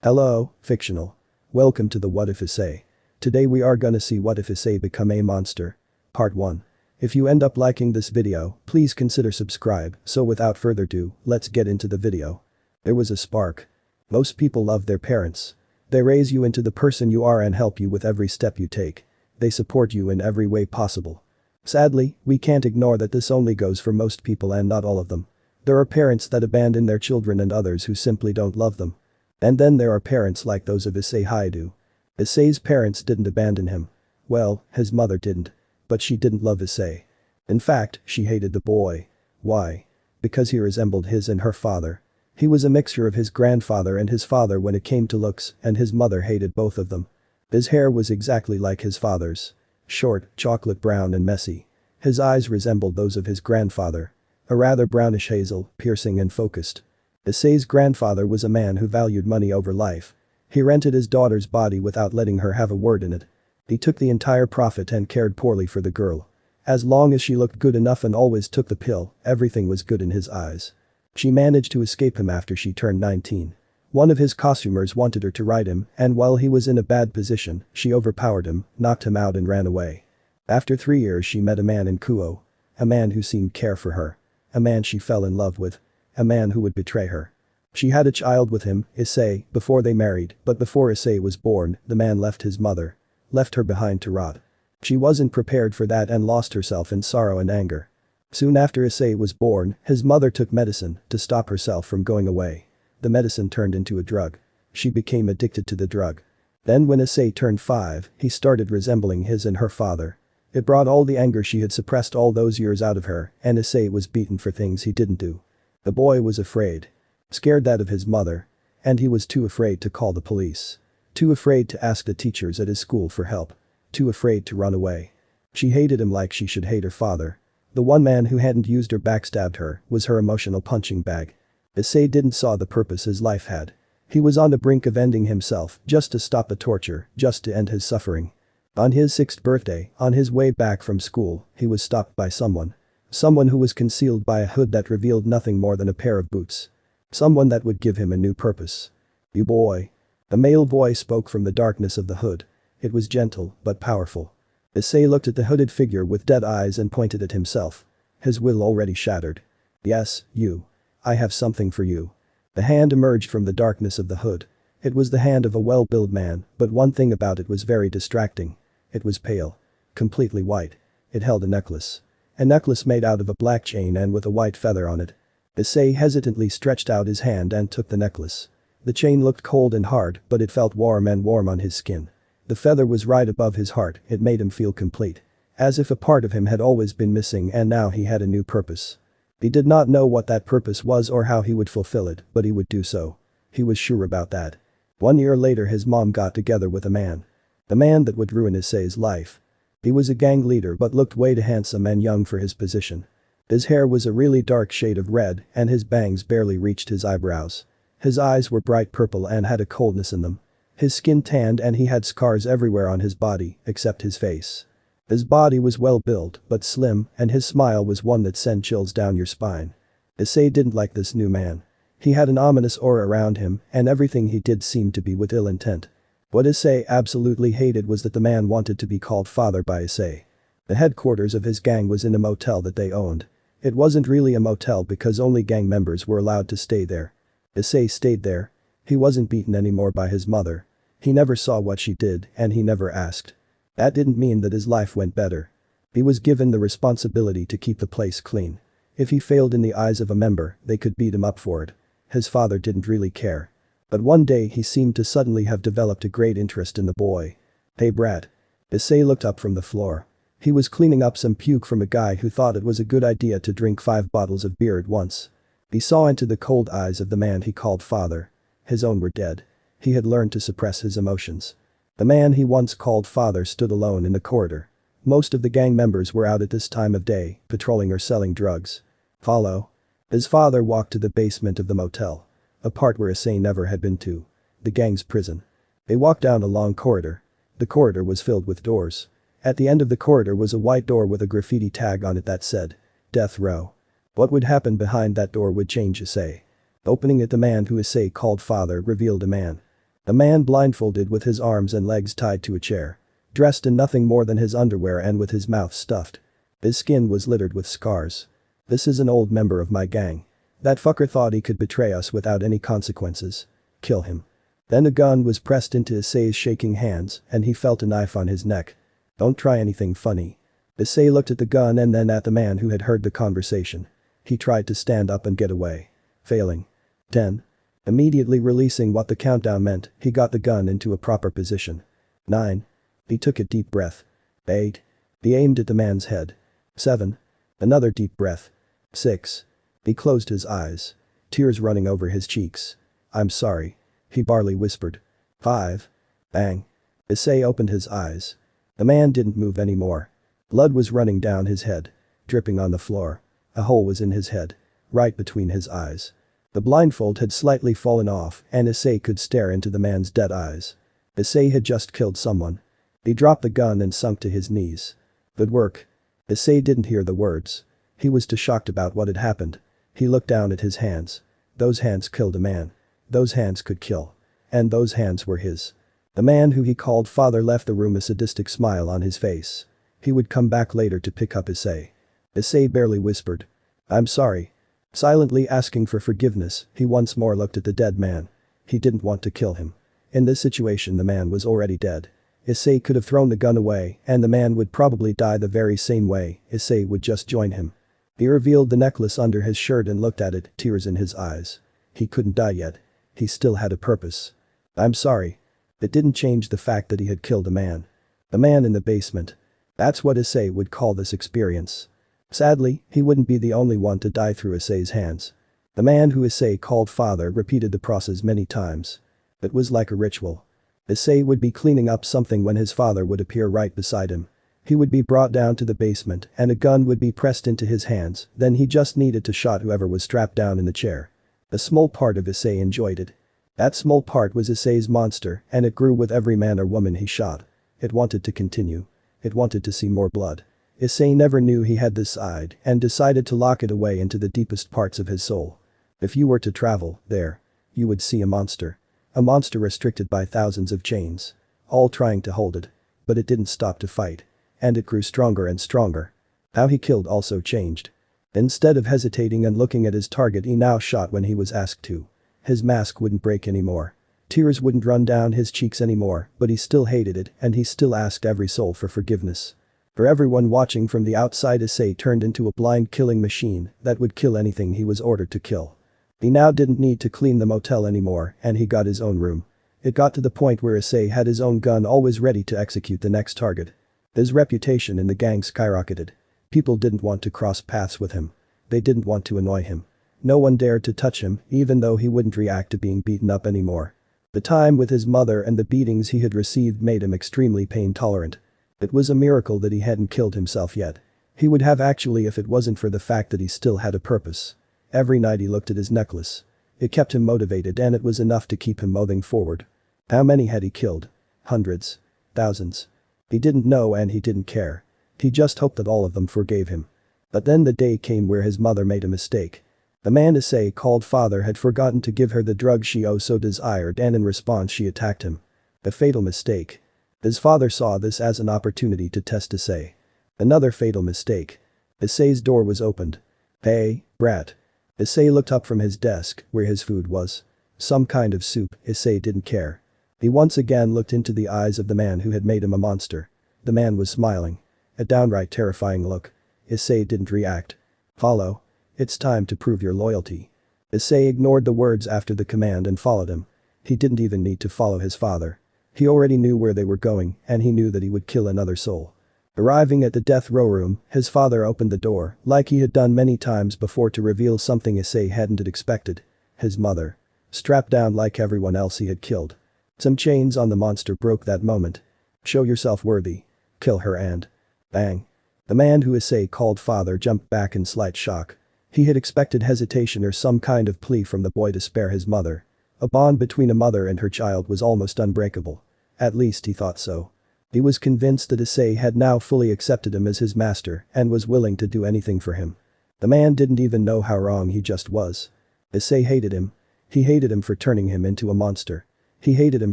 Hello, fictional. Welcome to the What If Essay. Today we are gonna see what if Issei become a monster. Part 1. If you end up liking this video, please consider subscribe, so without further ado, let's get into the video. There was a spark. Most people love their parents. They raise you into the person you are and help you with every step you take. They support you in every way possible. Sadly, we can't ignore that this only goes for most people and not all of them. There are parents that abandon their children and others who simply don't love them. And then there are parents like those of Issei Hyoudou. Issei's parents didn't abandon him. Well, his mother didn't. But she didn't love Issei. In fact, she hated the boy. Why? Because he resembled his and her father. He was a mixture of his grandfather and his father when it came to looks, and his mother hated both of them. His hair was exactly like his father's. Short, chocolate brown and messy. His eyes resembled those of his grandfather. A rather brownish hazel, piercing and focused. Issei's grandfather was a man who valued money over life. He rented his daughter's body without letting her have a word in it. He took the entire profit and cared poorly for the girl. As long as she looked good enough and always took the pill, everything was good in his eyes. She managed to escape him after she turned 19. One of his costumers wanted her to ride him, and while he was in a bad position, she overpowered him, knocked him out and ran away. After 3 years she met a man in Kuo. A man who seemed care for her. A man she fell in love with. A man who would betray her. She had a child with him, Issei, before they married, but before Issei was born, the man left his mother. Left her behind to rot. She wasn't prepared for that and lost herself in sorrow and anger. Soon after Issei was born, his mother took medicine to stop herself from going away. The medicine turned into a drug. She became addicted to the drug. Then when Issei turned 5, he started resembling his and her father. It brought all the anger she had suppressed all those years out of her, and Issei was beaten for things he didn't do. The boy was afraid. Scared that of his mother. And he was too afraid to call the police. Too afraid to ask the teachers at his school for help. Too afraid to run away. She hated him like she should hate her father. The one man who hadn't used or backstabbed her was her emotional punching bag. Issei didn't saw the purpose his life had. He was on the brink of ending himself just to stop the torture, just to end his suffering. On his 6th birthday, on his way back from school, he was stopped by someone. Someone who was concealed by a hood that revealed nothing more than a pair of boots. Someone that would give him a new purpose. "You boy." A male voice spoke from the darkness of the hood. It was gentle, but powerful. Issei looked at the hooded figure with dead eyes and pointed at himself. His will already shattered. "Yes, you. I have something for you." The hand emerged from the darkness of the hood. It was the hand of a well-built man, but one thing about it was very distracting. It was pale. Completely white. It held a necklace. A necklace made out of a black chain and with a white feather on it. Issei hesitantly stretched out his hand and took the necklace. The chain looked cold and hard, but it felt warm on his skin. The feather was right above his heart, it made him feel complete. As if a part of him had always been missing and now he had a new purpose. He did not know what that purpose was or how he would fulfill it, but he would do so. He was sure about that. 1 year later his mom got together with a man. The man that would ruin Issei's life. He was a gang leader but looked way too handsome and young for his position. His hair was a really dark shade of red and his bangs barely reached his eyebrows. His eyes were bright purple and had a coldness in them. His skin tanned and he had scars everywhere on his body, except his face. His body was well built but slim and his smile was one that sent chills down your spine. Issei didn't like this new man. He had an ominous aura around him and everything he did seemed to be with ill intent. What Issei absolutely hated was that the man wanted to be called father by Issei. The headquarters of his gang was in a motel that they owned. It wasn't really a motel because only gang members were allowed to stay there. Issei stayed there. He wasn't beaten anymore by his mother. He never saw what she did and he never asked. That didn't mean that his life went better. He was given the responsibility to keep the place clean. If he failed in the eyes of a member, they could beat him up for it. His father didn't really care. But one day he seemed to suddenly have developed a great interest in the boy. "Hey brat." Issei looked up from the floor. He was cleaning up some puke from a guy who thought it was a good idea to drink 5 bottles of beer at once. He saw into the cold eyes of the man he called father. His own were dead. He had learned to suppress his emotions. The man he once called father stood alone in the corridor. Most of the gang members were out at this time of day, patrolling or selling drugs. "Follow." His father walked to the basement of the motel. A part where Issei never had been to. The gang's prison. They walked down a long corridor. The corridor was filled with doors. At the end of the corridor was a white door with a graffiti tag on it that said, "Death Row." What would happen behind that door would change Issei. Opening it, the man who Issei called father revealed a man. A man blindfolded with his arms and legs tied to a chair. Dressed in nothing more than his underwear and with his mouth stuffed. His skin was littered with scars. "This is an old member of my gang. That fucker thought he could betray us without any consequences. Kill him." Then a gun was pressed into Issei's shaking hands and he felt a knife on his neck. "Don't try anything funny." Issei looked at the gun and then at the man who had heard the conversation. He tried to stand up and get away. Failing. 10. Immediately releasing what the countdown meant, he got the gun into a proper position. 9. He took a deep breath. 8. He aimed at the man's head. 7. Another deep breath. 6. He closed his eyes. Tears running over his cheeks. "I'm sorry," he barely whispered. 5. Bang. Issei opened his eyes. The man didn't move anymore. Blood was running down his head. Dripping on the floor. A hole was in his head. Right between his eyes. The blindfold had slightly fallen off and Issei could stare into the man's dead eyes. Issei had just killed someone. He dropped the gun and sunk to his knees. "Good work." Issei didn't hear the words. He was too shocked about what had happened. He looked down at his hands. Those hands killed a man. Those hands could kill. And those hands were his. The man who he called father left the room, a sadistic smile on his face. He would come back later to pick up Issei. Issei barely whispered. "I'm sorry." Silently asking for forgiveness, he once more looked at the dead man. He didn't want to kill him. In this situation the man was already dead. Issei could have thrown the gun away and the man would probably die the very same way. Issei would just join him. He revealed the necklace under his shirt and looked at it, tears in his eyes. He couldn't die yet. He still had a purpose. "I'm sorry." It didn't change the fact that he had killed a man. The man in the basement. That's what Issei would call this experience. Sadly, he wouldn't be the only one to die through Issei's hands. The man who Issei called father repeated the process many times. It was like a ritual. Issei would be cleaning up something when his father would appear right beside him. He would be brought down to the basement and a gun would be pressed into his hands, then he just needed to shot whoever was strapped down in the chair. A small part of Issei enjoyed it. That small part was Issei's monster and it grew with every man or woman he shot. It wanted to continue. It wanted to see more blood. Issei never knew he had this side and decided to lock it away into the deepest parts of his soul. If you were to travel there, you would see a monster. A monster restricted by thousands of chains. All trying to hold it. But it didn't stop to fight. And it grew stronger and stronger. How he killed also changed. Instead of hesitating and looking at his target, he now shot when he was asked to. His mask wouldn't break anymore. Tears wouldn't run down his cheeks anymore, but he still hated it and he still asked every soul for forgiveness. For everyone watching from the outside, Issei turned into a blind killing machine that would kill anything he was ordered to kill. He now didn't need to clean the motel anymore and he got his own room. It got to the point where Issei had his own gun always ready to execute the next target. His reputation in the gang skyrocketed. People didn't want to cross paths with him. They didn't want to annoy him. No one dared to touch him even though he wouldn't react to being beaten up anymore. The time with his mother and the beatings he had received made him extremely pain tolerant. It was a miracle that he hadn't killed himself yet. He would have actually if it wasn't for the fact that he still had a purpose. Every night he looked at his necklace. It kept him motivated and it was enough to keep him moving forward. How many had he killed? Hundreds. Thousands. He didn't know and he didn't care. He just hoped that all of them forgave him. But then the day came where his mother made a mistake. The man Issei called father had forgotten to give her the drug she so desired and in response she attacked him. A fatal mistake. His father saw this as an opportunity to test Issei. Another fatal mistake. Issei's door was opened. "Hey, brat." Issei looked up from his desk where his food was. Some kind of soup. Issei didn't care. He once again looked into the eyes of the man who had made him a monster. The man was smiling. A downright terrifying look. Issei didn't react. "Follow. It's time to prove your loyalty." Issei ignored the words after the command and followed him. He didn't even need to follow his father. He already knew where they were going and he knew that he would kill another soul. Arriving at the death row room, his father opened the door like he had done many times before to reveal something Issei hadn't expected. His mother. Strapped down like everyone else he had killed. Some chains on the monster broke that moment. "Show yourself worthy. Kill her and..." Bang. The man who Issei called father jumped back in slight shock. He had expected hesitation or some kind of plea from the boy to spare his mother. A bond between a mother and her child was almost unbreakable. At least he thought so. He was convinced that Issei had now fully accepted him as his master and was willing to do anything for him. The man didn't even know how wrong he just was. Issei hated him. He hated him for turning him into a monster. He hated him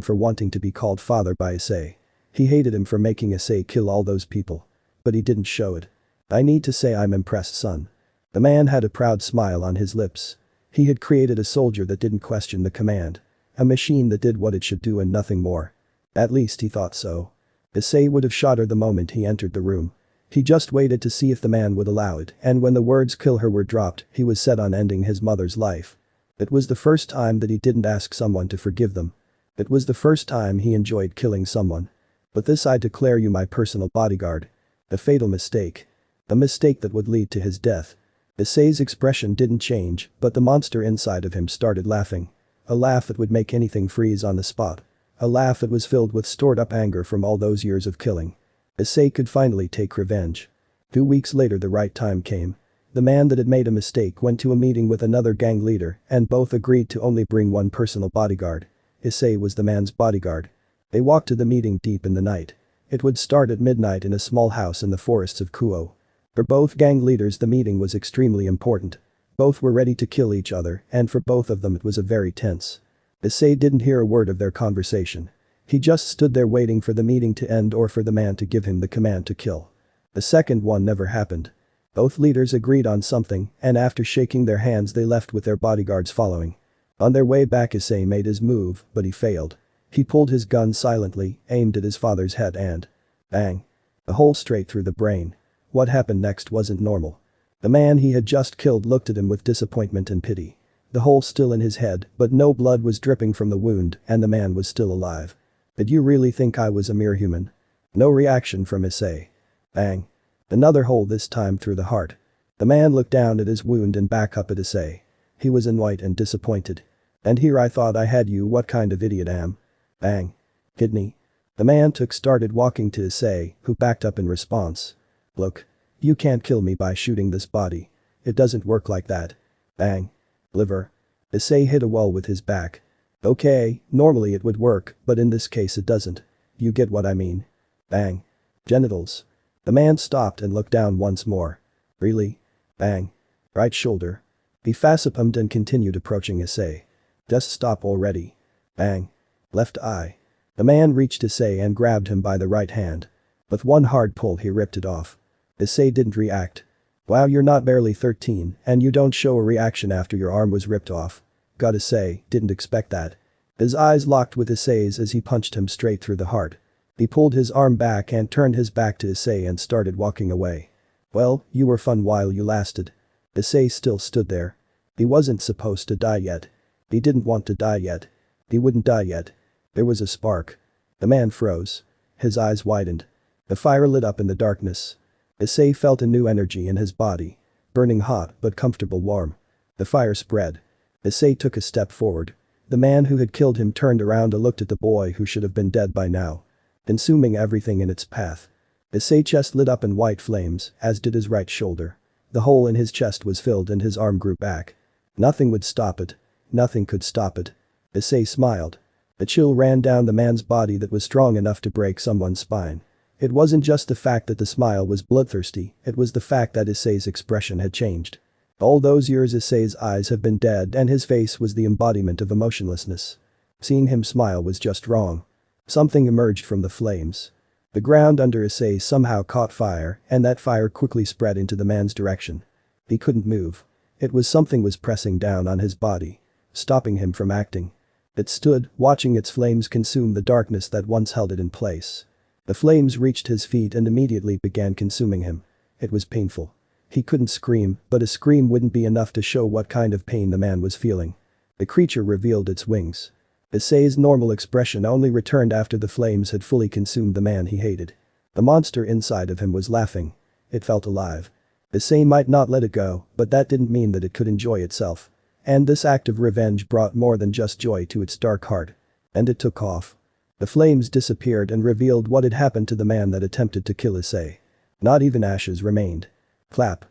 for wanting to be called father by Issei. He hated him for making Issei kill all those people. But he didn't show it. I need to say I'm impressed, son. The man had a proud smile on his lips. He had created a soldier that didn't question the command. A machine that did what it should do and nothing more. At least he thought so. Issei would have shot her the moment he entered the room. He just waited to see if the man would allow it, and when the words "kill her" were dropped, he was set on ending his mother's life. It was the first time that he didn't ask someone to forgive them. It was the first time he enjoyed killing someone. But this I declare you my personal bodyguard. A fatal mistake. A mistake that would lead to his death. Issei's expression didn't change, but the monster inside of him started laughing. A laugh that would make anything freeze on the spot. A laugh that was filled with stored-up anger from all those years of killing. Issei could finally take revenge. 2 weeks later the right time came. The man that had made a mistake went to a meeting with another gang leader and both agreed to only bring one personal bodyguard. Issei was the man's bodyguard. They walked to the meeting deep in the night. It would start at midnight in a small house in the forests of Kuo. For both gang leaders the meeting was extremely important. Both were ready to kill each other and for both of them it was a very tense. Issei didn't hear a word of their conversation. He just stood there waiting for the meeting to end or for the man to give him the command to kill. The second one never happened. Both leaders agreed on something and after shaking their hands they left with their bodyguards following. On their way back Issei made his move, but he failed. He pulled his gun silently, aimed at his father's head and bang. A hole straight through the brain. What happened next wasn't normal. The man he had just killed looked at him with disappointment and pity. The hole still in his head, but no blood was dripping from the wound and the man was still alive. Did you really think I was a mere human? No reaction from Issei. Bang. Another hole, this time through the heart. The man looked down at his wound and back up at Issei. He was in white and disappointed. And here I thought I had you, what kind of idiot am? Bang. Kidney. The man started walking to Issei, who backed up in response. Look. You can't kill me by shooting this body. It doesn't work like that. Bang. Liver. Issei hit a wall with his back. Okay, normally it would work, but in this case it doesn't. You get what I mean. Bang. Genitals. The man stopped and looked down once more. Really? Bang. Right shoulder. He facepalmed and continued approaching Issei. Just stop already. Bang. Left eye. The man reached Issei and grabbed him by the right hand. With one hard pull he ripped it off. Issei didn't react. Wow, you're not barely 13 and you don't show a reaction after your arm was ripped off. Gotta say, didn't expect that. His eyes locked with Issei's as he punched him straight through the heart. He pulled his arm back and turned his back to Issei and started walking away. Well, you were fun while you lasted. Issei still stood there. He wasn't supposed to die yet. He didn't want to die yet. He wouldn't die yet. There was a spark. The man froze. His eyes widened. The fire lit up in the darkness. Issei felt a new energy in his body. Burning hot but comfortable warm. The fire spread. Issei took a step forward. The man who had killed him turned around and looked at the boy who should have been dead by now. Consuming everything in its path. Issei's chest lit up in white flames, as did his right shoulder. The hole in his chest was filled and his arm grew back. Nothing would stop it. Nothing could stop it. Issei smiled. A chill ran down the man's body that was strong enough to break someone's spine. It wasn't just the fact that the smile was bloodthirsty, it was the fact that Issei's expression had changed. All those years Issei's eyes have been dead and his face was the embodiment of emotionlessness. Seeing him smile was just wrong. Something emerged from the flames. The ground under Issei somehow caught fire and that fire quickly spread into the man's direction. He couldn't move. It was something was pressing down on his body. Stopping him from acting. It stood, watching its flames consume the darkness that once held it in place. The flames reached his feet and immediately began consuming him. It was painful. He couldn't scream, but a scream wouldn't be enough to show what kind of pain the man was feeling. The creature revealed its wings. Issei's normal expression only returned after the flames had fully consumed the man he hated. The monster inside of him was laughing. It felt alive. Issei might not let it go, but that didn't mean that it could enjoy itself. And this act of revenge brought more than just joy to its dark heart. And it took off. The flames disappeared and revealed what had happened to the man that attempted to kill Issei. Not even ashes remained. Clap.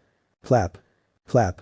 Clap. Clap.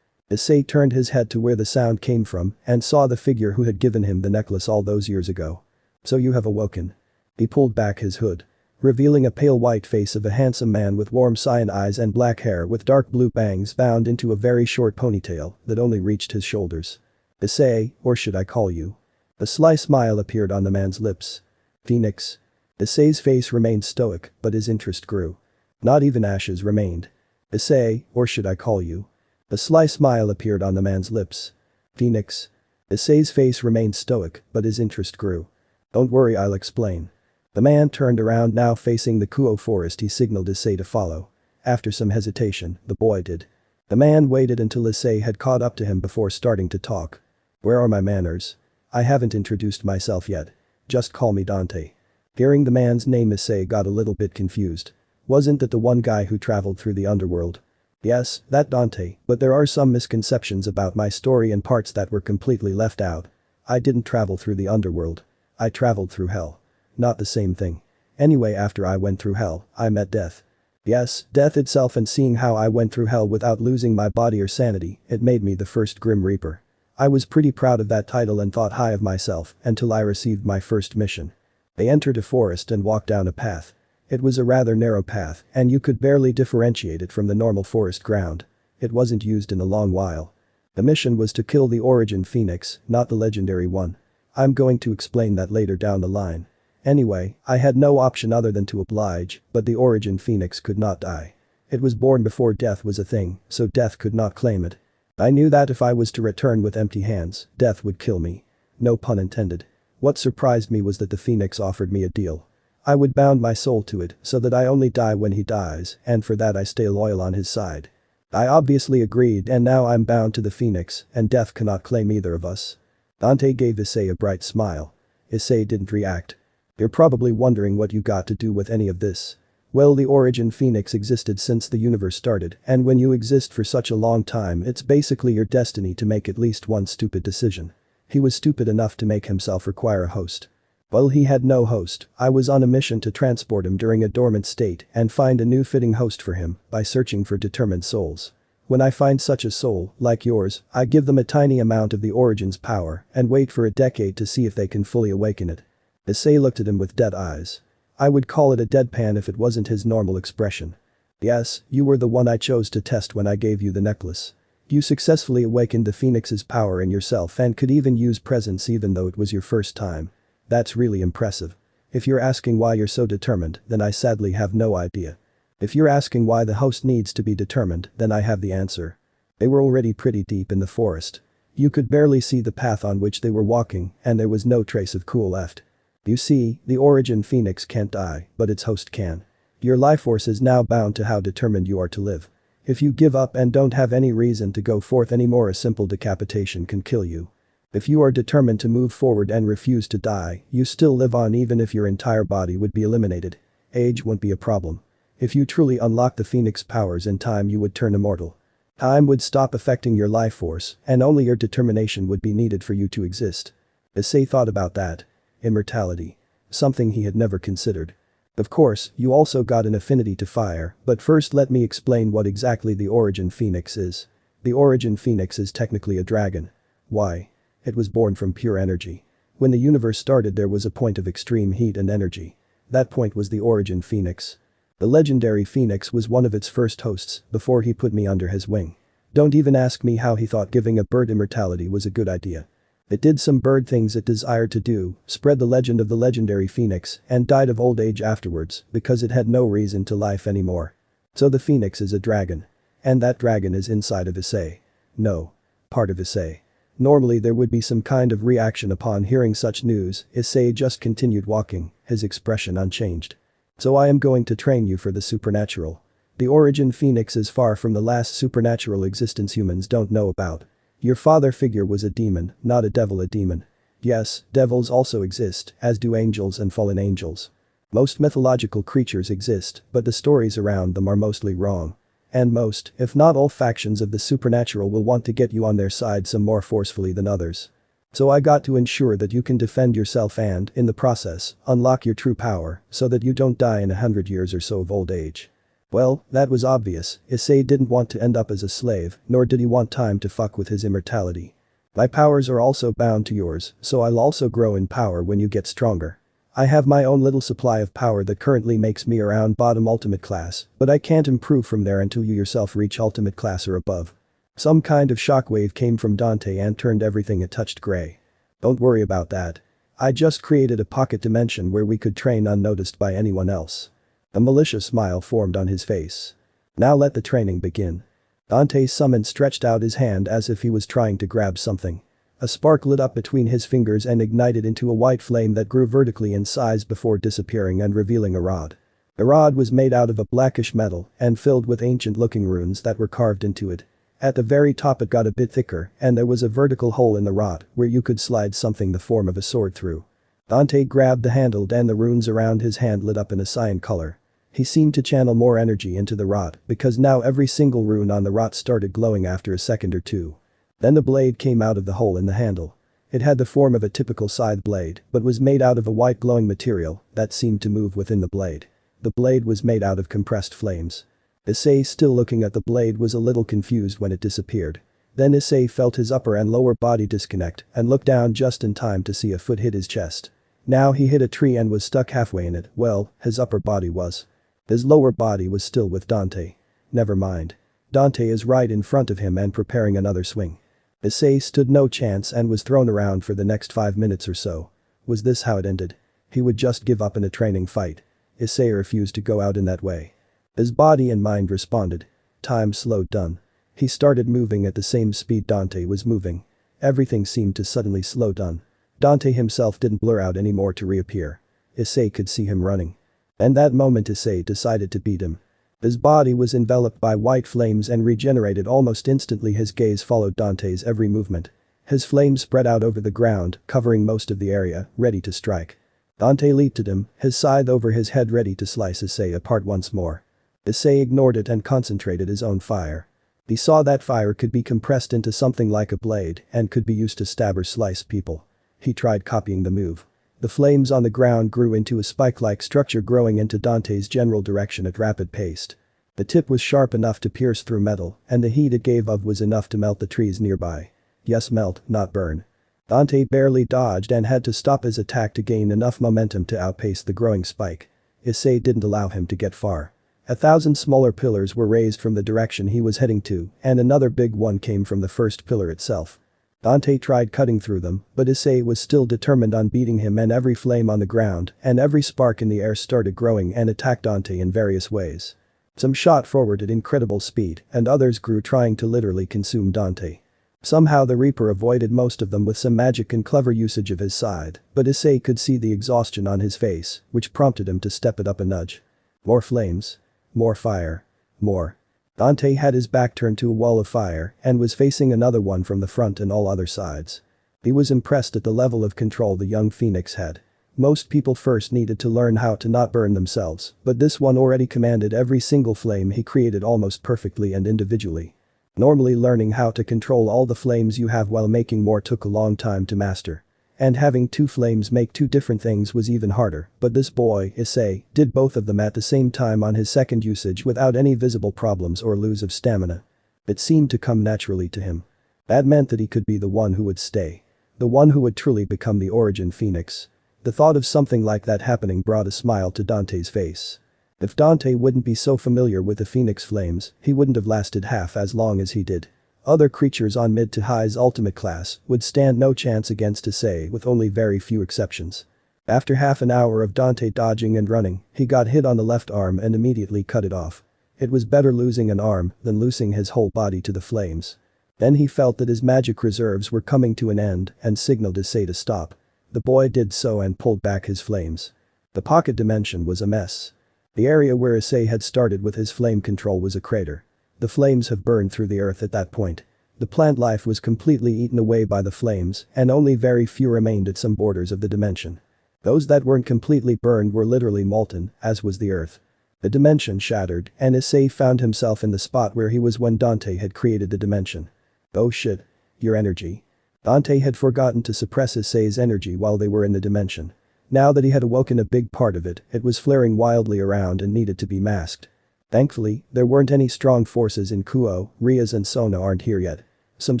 Issei turned his head to where the sound came from and saw the figure who had given him the necklace all those years ago. So you have awoken. He pulled back his hood. Revealing a pale white face of a handsome man with warm cyan eyes and black hair with dark blue bangs bound into a very short ponytail that only reached his shoulders. Issei, or should I call you? A sly smile appeared on the man's lips. Phoenix. Issei's face remained stoic, but his interest grew. Not even ashes remained. Issei, or should I call you? A sly smile appeared on the man's lips. Phoenix. Issei's face remained stoic, but his interest grew. Don't worry, I'll explain. The man turned around, now facing the Kuo forest. He signaled Issei to follow. After some hesitation, the boy did. The man waited until Issei had caught up to him before starting to talk. Where are my manners? I haven't introduced myself yet. Just call me Dante. Hearing the man's name, Issei got a little bit confused. Wasn't that the one guy who traveled through the underworld? Yes, that Dante, but there are some misconceptions about my story and parts that were completely left out. I didn't travel through the underworld. I traveled through hell. Not the same thing. Anyway, after I went through hell, I met death. Yes, death itself, and seeing how I went through hell without losing my body or sanity, it made me the first Grim Reaper. I was pretty proud of that title and thought high of myself until I received my first mission. They entered a forest and walked down a path. It was a rather narrow path, and you could barely differentiate it from the normal forest ground. It wasn't used in a long while. The mission was to kill the origin phoenix, not the legendary one. I'm going to explain that later down the line. Anyway, I had no option other than to oblige, but the origin phoenix could not die. It was born before death was a thing, so death could not claim it. I knew that if I was to return with empty hands, death would kill me. No pun intended. What surprised me was that the phoenix offered me a deal. I would bound my soul to it so that I only die when he dies, and for that I stay loyal on his side. I obviously agreed, and now I'm bound to the phoenix, and death cannot claim either of us. Dante gave Issei a bright smile. Issei didn't react. You're probably wondering what you got to do with any of this. Well, the origin phoenix existed since the universe started, and when you exist for such a long time, it's basically your destiny to make at least one stupid decision. He was stupid enough to make himself require a host. Well, he had no host. I was on a mission to transport him during a dormant state and find a new fitting host for him by searching for determined souls. When I find such a soul, like yours, I give them a tiny amount of the origin's power and wait for a decade to see if they can fully awaken it. Issei looked at him with dead eyes. I would call it a deadpan if it wasn't his normal expression. Yes, you were the one I chose to test when I gave you the necklace. You successfully awakened the phoenix's power in yourself and could even use presence even though it was your first time. That's really impressive. If you're asking why you're so determined, then I sadly have no idea. If you're asking why the host needs to be determined, then I have the answer. They were already pretty deep in the forest. You could barely see the path on which they were walking, and there was no trace of Kuo left. You see, the origin phoenix can't die, but its host can. Your life force is now bound to how determined you are to live. If you give up and don't have any reason to go forth anymore, a simple decapitation can kill you. If you are determined to move forward and refuse to die, you still live on even if your entire body would be eliminated. Age won't be a problem. If you truly unlock the phoenix powers in time, you would turn immortal. Time would stop affecting your life force, and only your determination would be needed for you to exist. Issei thought about that. Immortality. Something he had never considered. Of course, you also got an affinity to fire, but first let me explain what exactly the origin phoenix is. The origin phoenix is technically a dragon. Why? It was born from pure energy. When the universe started, there was a point of extreme heat and energy. That point was the origin phoenix. The legendary phoenix was one of its first hosts before he put me under his wing. Don't even ask me how he thought giving a bird immortality was a good idea. It did some bird things it desired to do, spread the legend of the legendary phoenix, and died of old age afterwards because it had no reason to life anymore. So the phoenix is a dragon. And that dragon is inside of Issei. No. Part of Issei. Normally there would be some kind of reaction upon hearing such news. Issei just continued walking, his expression unchanged. So I am going to train you for the supernatural. The origin phoenix is far from the last supernatural existence humans don't know about. Your father figure was a demon, not a devil. A demon. Yes, devils also exist, as do angels and fallen angels. Most mythological creatures exist, but the stories around them are mostly wrong. And most, if not all, factions of the supernatural will want to get you on their side some more forcefully than others. So I got to ensure that you can defend yourself and, in the process, unlock your true power so that you don't die in 100 years or so of old age. Well, that was obvious. Issei didn't want to end up as a slave, nor did he want time to fuck with his immortality. My powers are also bound to yours, so I'll also grow in power when you get stronger. I have my own little supply of power that currently makes me around bottom ultimate class, but I can't improve from there until you yourself reach ultimate class or above. Some kind of shockwave came from Dante and turned everything it touched gray. Don't worry about that. I just created a pocket dimension where we could train unnoticed by anyone else. A malicious smile formed on his face. Now let the training begin. Dante summoned stretched out his hand as if he was trying to grab something. A spark lit up between his fingers and ignited into a white flame that grew vertically in size before disappearing and revealing a rod. The rod was made out of a blackish metal and filled with ancient-looking runes that were carved into it. At the very top it got a bit thicker and there was a vertical hole in the rod where you could slide something the form of a sword through. Dante grabbed the handle and the runes around his hand lit up in a cyan color. He seemed to channel more energy into the rod because now every single rune on the rod started glowing after a second or two. Then the blade came out of the hole in the handle. It had the form of a typical scythe blade but was made out of a white glowing material that seemed to move within the blade. The blade was made out of compressed flames. Issei, still looking at the blade, was a little confused when it disappeared. Then Issei felt his upper and lower body disconnect and looked down just in time to see a foot hit his chest. Now he hit a tree and was stuck halfway in it. Well, his upper body was. His lower body was still with Dante. Never mind. Dante is right in front of him and preparing another swing. Issei stood no chance and was thrown around for the next 5 minutes or so. Was this how it ended? He would just give up in a training fight. Issei refused to go out in that way. His body and mind responded. Time slowed down. He started moving at the same speed Dante was moving. Everything seemed to suddenly slow down. Dante himself didn't blur out anymore to reappear. Issei could see him running. And that moment Issei decided to beat him. His body was enveloped by white flames and regenerated almost instantly. His gaze followed Dante's every movement. His flames spread out over the ground, covering most of the area, ready to strike. Dante leaped at him, his scythe over his head ready to slice Issei apart once more. Issei ignored it and concentrated his own fire. He saw that fire could be compressed into something like a blade and could be used to stab or slice people. He tried copying the move. The flames on the ground grew into a spike-like structure growing into Dante's general direction at rapid pace. The tip was sharp enough to pierce through metal, and the heat it gave off was enough to melt the trees nearby. Yes, melt, not burn. Dante barely dodged and had to stop his attack to gain enough momentum to outpace the growing spike. Issei didn't allow him to get far. 1,000 smaller pillars were raised from the direction he was heading to, and another big one came from the first pillar itself. Dante tried cutting through them, but Issei was still determined on beating him, and every flame on the ground and every spark in the air started growing and attacked Dante in various ways. Some shot forward at incredible speed, and others grew trying to literally consume Dante. Somehow the Reaper avoided most of them with some magic and clever usage of his scythe, but Issei could see the exhaustion on his face, which prompted him to step it up a nudge. More flames. More fire. More. Dante had his back turned to a wall of fire and was facing another one from the front and all other sides. He was impressed at the level of control the young phoenix had. Most people first needed to learn how to not burn themselves, but this one already commanded every single flame he created almost perfectly and individually. Normally learning how to control all the flames you have while making more took a long time to master. And having two flames make two different things was even harder, but this boy, Issei, did both of them at the same time on his second usage without any visible problems or lose of stamina. It seemed to come naturally to him. That meant that he could be the one who would stay. The one who would truly become the origin phoenix. The thought of something like that happening brought a smile to Dante's face. If Dante wouldn't be so familiar with the phoenix flames, he wouldn't have lasted half as long as he did. Other creatures on mid to high's ultimate class would stand no chance against Issei with only very few exceptions. After half an hour of Dante dodging and running, he got hit on the left arm and immediately cut it off. It was better losing an arm than losing his whole body to the flames. Then he felt that his magic reserves were coming to an end and signaled Issei to stop. The boy did so and pulled back his flames. The pocket dimension was a mess. The area where Issei had started with his flame control was a crater. The flames have burned through the earth at that point. The plant life was completely eaten away by the flames and only very few remained at some borders of the dimension. Those that weren't completely burned were literally molten, as was the earth. The dimension shattered and Issei found himself in the spot where he was when Dante had created the dimension. Oh shit. Your energy. Dante had forgotten to suppress Issei's energy while they were in the dimension. Now that he had awoken a big part of it, it was flaring wildly around and needed to be masked. Thankfully, there weren't any strong forces in Kuo, Rias and Sona aren't here yet. Some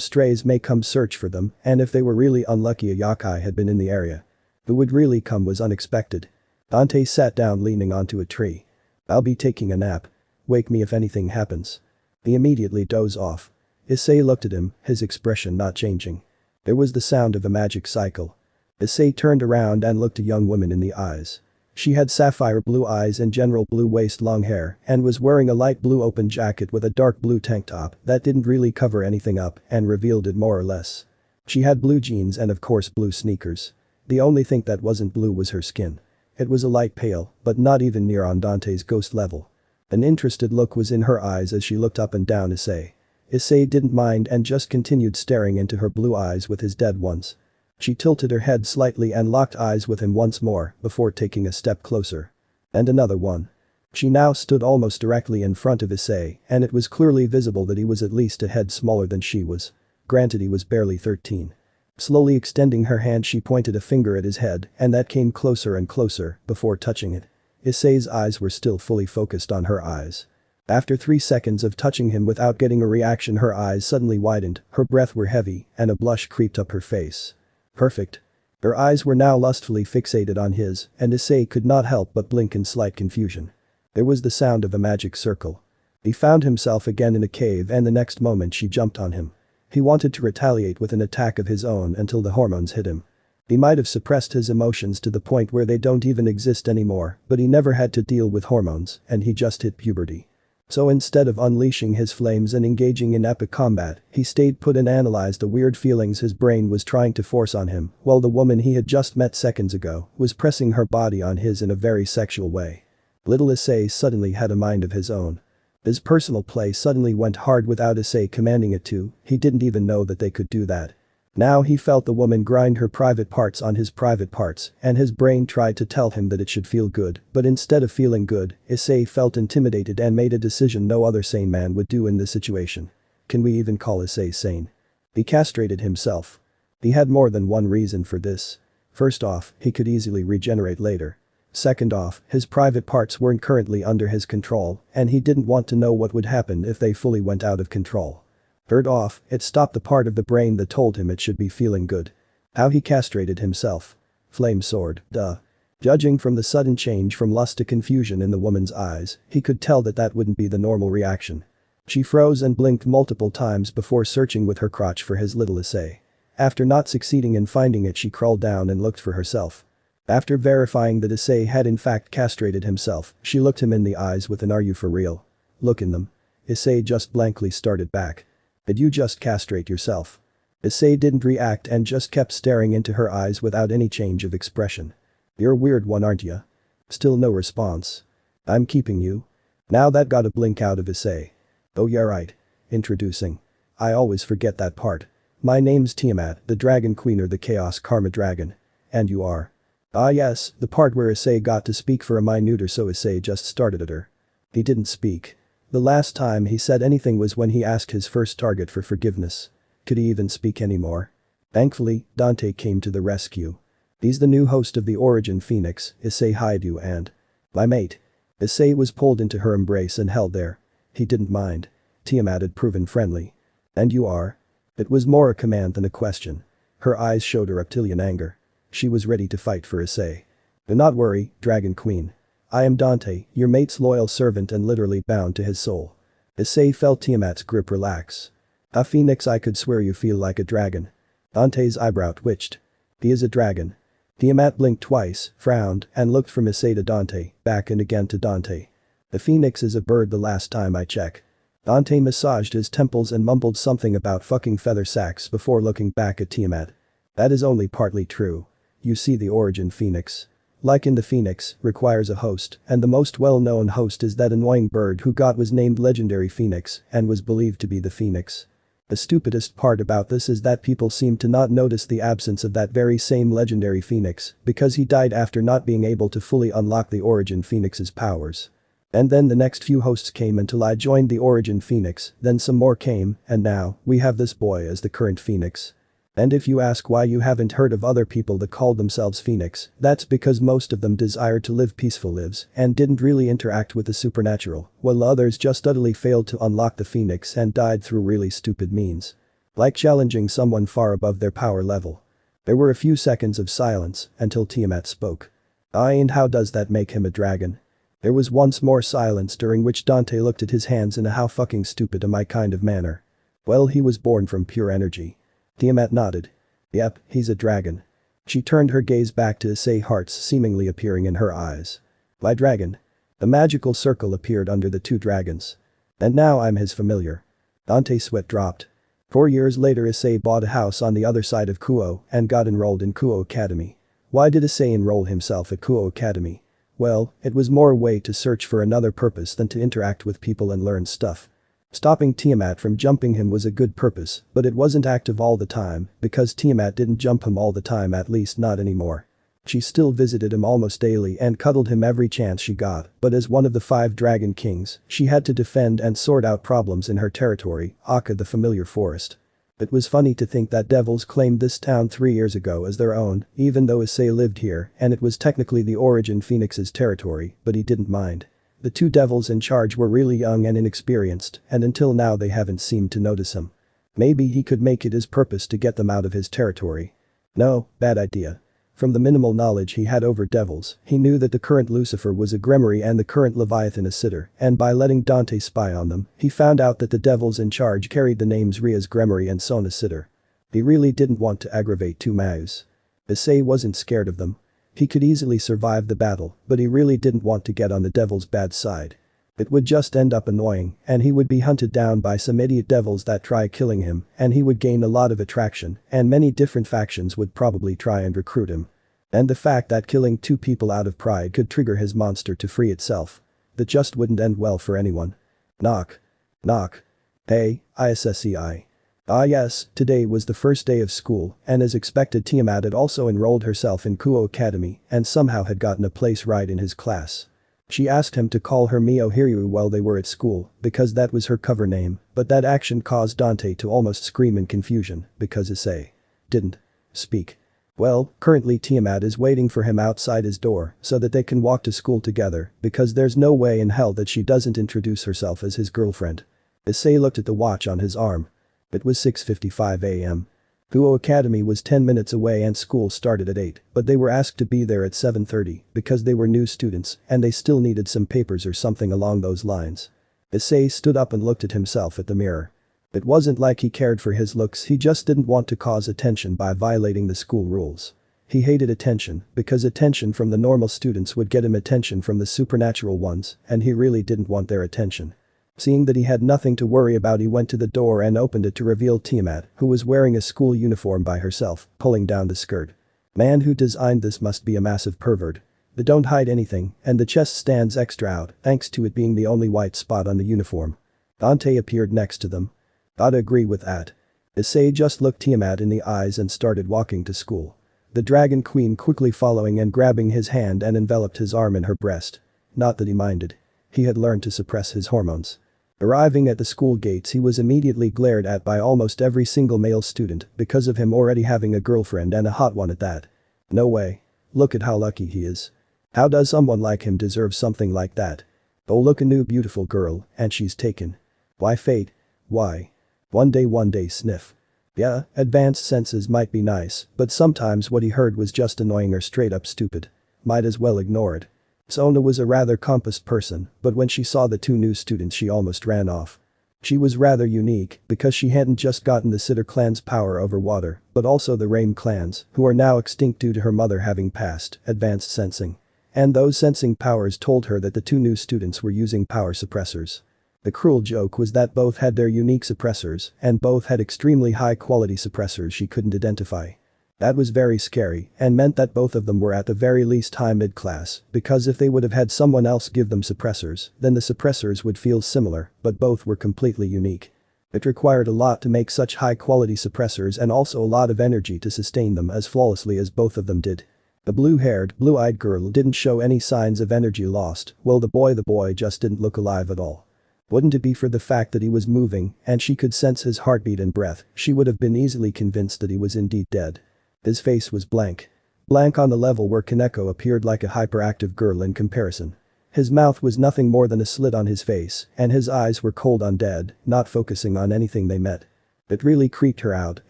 strays may come search for them, and if they were really unlucky a yokai had been in the area. Who would really come was unexpected. Dante sat down leaning onto a tree. I'll be taking a nap. Wake me if anything happens. He immediately dozed off. Issei looked at him, his expression not changing. There was the sound of a magic cycle. Issei turned around and looked a young woman in the eyes. She had sapphire blue eyes and general blue waist long hair and was wearing a light blue open jacket with a dark blue tank top that didn't really cover anything up and revealed it more or less. She had blue jeans and of course blue sneakers. The only thing that wasn't blue was her skin. It was a light pale, but not even near on Dante's ghost level. An interested look was in her eyes as she looked up and down Issei. Issei didn't mind and just continued staring into her blue eyes with his dead ones. She tilted her head slightly and locked eyes with him once more before taking a step closer. And another one. She now stood almost directly in front of Issei and it was clearly visible that he was at least a head smaller than she was. Granted he was barely 13. Slowly extending her hand she pointed a finger at his head and that came closer and closer before touching it. Issei's eyes were still fully focused on her eyes. After 3 seconds of touching him without getting a reaction her eyes suddenly widened, her breath were heavy and a blush creeped up her face. Perfect. Her eyes were now lustfully fixated on his and Issei could not help but blink in slight confusion. There was the sound of a magic circle. He found himself again in a cave and the next moment she jumped on him. He wanted to retaliate with an attack of his own until the hormones hit him. He might have suppressed his emotions to the point where they don't even exist anymore, but he never had to deal with hormones and he just hit puberty. So instead of unleashing his flames and engaging in epic combat, he stayed put and analyzed the weird feelings his brain was trying to force on him while the woman he had just met seconds ago was pressing her body on his in a very sexual way. Little Issei suddenly had a mind of his own. His personal play suddenly went hard without Issei commanding it to, he didn't even know that they could do that. Now he felt the woman grind her private parts on his private parts and his brain tried to tell him that it should feel good, but instead of feeling good, Issei felt intimidated and made a decision no other sane man would do in this situation. Can we even call Issei sane? He castrated himself. He had more than one reason for this. First off, he could easily regenerate later. Second off, his private parts weren't currently under his control and he didn't want to know what would happen if they fully went out of control. Third off, it stopped the part of the brain that told him it should be feeling good. How he castrated himself. Flame sword, duh. Judging from the sudden change from lust to confusion in the woman's eyes, he could tell that that wouldn't be the normal reaction. She froze and blinked multiple times before searching with her crotch for his little Issei. After not succeeding in finding it she crawled down and looked for herself. After verifying that Issei had in fact castrated himself, she looked him in the eyes with an "Are you for real?" look in them. Issei just blankly started back. Did you just castrate yourself? Issei didn't react and just kept staring into her eyes without any change of expression. You're a weird one aren't ya? Still no response. I'm keeping you. Now that got a blink out of Issei. Oh yeah right. Introducing. I always forget that part. My name's Tiamat, the Dragon Queen or the Chaos Karma Dragon. And you are? Ah yes, the part where Issei got to speak for a minute or so Issei just started at her. He didn't speak. The last time he said anything was when he asked his first target for forgiveness. Could he even speak anymore? Thankfully, Dante came to the rescue. He's the new host of the Origin Phoenix, Issei Hyoudou and my mate. Issei was pulled into her embrace and held there. He didn't mind. Tiamat had proven friendly. And you are? It was more a command than a question. Her eyes showed a reptilian anger. She was ready to fight for Issei. Do not worry, Dragon Queen. I am Dante, your mate's loyal servant and literally bound to his soul. Issei felt Tiamat's grip relax. A phoenix I could swear you feel like a dragon. Dante's eyebrow twitched. He is a dragon. Tiamat blinked twice, frowned, and looked from Issei to Dante, back and again to Dante. The phoenix is a bird the last time I check. Dante massaged his temples and mumbled something about fucking feather sacks before looking back at Tiamat. That is only partly true. You see the Origin Phoenix. Like in the Phoenix, requires a host, and the most well-known host is that annoying bird who was named Legendary Phoenix and was believed to be the Phoenix. The stupidest part about this is that people seem to not notice the absence of that very same Legendary Phoenix because he died after not being able to fully unlock the Origin Phoenix's powers. And then the next few hosts came until I joined the Origin Phoenix, then some more came, and now, we have this boy as the current Phoenix. And if you ask why you haven't heard of other people that called themselves Phoenix, that's because most of them desired to live peaceful lives and didn't really interact with the supernatural, while others just utterly failed to unlock the Phoenix and died through really stupid means. Like challenging someone far above their power level. There were a few seconds of silence until Tiamat spoke. And how does that make him a dragon? There was once more silence during which Dante looked at his hands in a how fucking stupid am I kind of manner. Well he was born from pure energy. Tiamat nodded. Yep, he's a dragon. She turned her gaze back to Issei, hearts seemingly appearing in her eyes. My dragon. A magical circle appeared under the two dragons. And now I'm his familiar. Dante's sweat dropped. 4 years later Issei bought a house on the other side of Kuo and got enrolled in Kuo Academy. Why did Issei enroll himself at Kuo Academy? Well, it was more a way to search for another purpose than to interact with people and learn stuff. Stopping Tiamat from jumping him was a good purpose, but it wasn't active all the time because Tiamat didn't jump him all the time, at least not anymore. She still visited him almost daily and cuddled him every chance she got, but as one of the 5 dragon kings, she had to defend and sort out problems in her territory, Aka the familiar forest. It was funny to think that devils claimed this town 3 years ago as their own, even though Issei lived here and it was technically the origin Phoenix's territory, but he didn't mind. The 2 devils in charge were really young and inexperienced, and until now they haven't seemed to notice him. Maybe he could make it his purpose to get them out of his territory. No, bad idea. From the minimal knowledge he had over devils, he knew that the current Lucifer was a Grimoire and the current Leviathan a sitter, and by letting Dante spy on them, he found out that the devils in charge carried the names Ria's Grimoire and Sona's sitter. He really didn't want to aggravate 2 Maus. Issei wasn't scared of them. He could easily survive the battle, but he really didn't want to get on the devil's bad side. It would just end up annoying, and he would be hunted down by some idiot devils that try killing him, and he would gain a lot of attraction, and many different factions would probably try and recruit him. And the fact that killing 2 people out of pride could trigger his monster to free itself. That just wouldn't end well for anyone. Knock. Knock. Hey, Issei. Ah yes, today was the first day of school, and as expected Tiamat had also enrolled herself in Kuo Academy and somehow had gotten a place right in his class. She asked him to call her Issei Hyoudou while they were at school, because that was her cover name, but that action caused Dante to almost scream in confusion, because Issei didn't speak. Well, currently Tiamat is waiting for him outside his door so that they can walk to school together, because there's no way in hell that she doesn't introduce herself as his girlfriend. Issei looked at the watch on his arm. It was 6:55 a.m. Kuo Academy was 10 minutes away and school started at 8, but they were asked to be there at 7:30 because they were new students and they still needed some papers or something along those lines. Issei stood up and looked at himself at the mirror. It wasn't like he cared for his looks, he just didn't want to cause attention by violating the school rules. He hated attention because attention from the normal students would get him attention from the supernatural ones, and he really didn't want their attention. Seeing that he had nothing to worry about, he went to the door and opened it to reveal Tiamat, who was wearing a school uniform by herself, pulling down the skirt. Man who designed this must be a massive pervert. They don't hide anything, and the chest stands extra out thanks to it being the only white spot on the uniform. Dante appeared next to them. I'd agree with that. Issei just looked Tiamat in the eyes and started walking to school. The Dragon Queen quickly following and grabbing his hand and enveloped his arm in her breast. Not that he minded. He had learned to suppress his hormones. Arriving at the school gates, he was immediately glared at by almost every single male student because of him already having a girlfriend and a hot one at that. No way. Look at how lucky he is. How does someone like him deserve something like that? Oh, look, a new beautiful girl, and she's taken. Why fate? Why? One day sniff. Yeah, advanced senses might be nice, but sometimes what he heard was just annoying or straight up stupid. Might as well ignore it. Sona was a rather compassed person, but when she saw the 2 new students she almost ran off. She was rather unique because she hadn't just gotten the Sitter clan's power over water, but also the Rain clans, who are now extinct due to her mother having passed, advanced sensing. And those sensing powers told her that the 2 new students were using power suppressors. The cruel joke was that both had their unique suppressors and both had extremely high quality suppressors she couldn't identify. That was very scary and meant that both of them were at the very least high mid-class, because if they would have had someone else give them suppressors, then the suppressors would feel similar, but both were completely unique. It required a lot to make such high-quality suppressors and also a lot of energy to sustain them as flawlessly as both of them did. The blue-haired, blue-eyed girl didn't show any signs of energy lost, while the boy just didn't look alive at all. Wouldn't it be for the fact that he was moving and she could sense his heartbeat and breath, she would have been easily convinced that he was indeed dead. His face was blank. Blank on the level where Kaneko appeared like a hyperactive girl in comparison. His mouth was nothing more than a slit on his face, and his eyes were cold undead, not focusing on anything they met. It really creeped her out,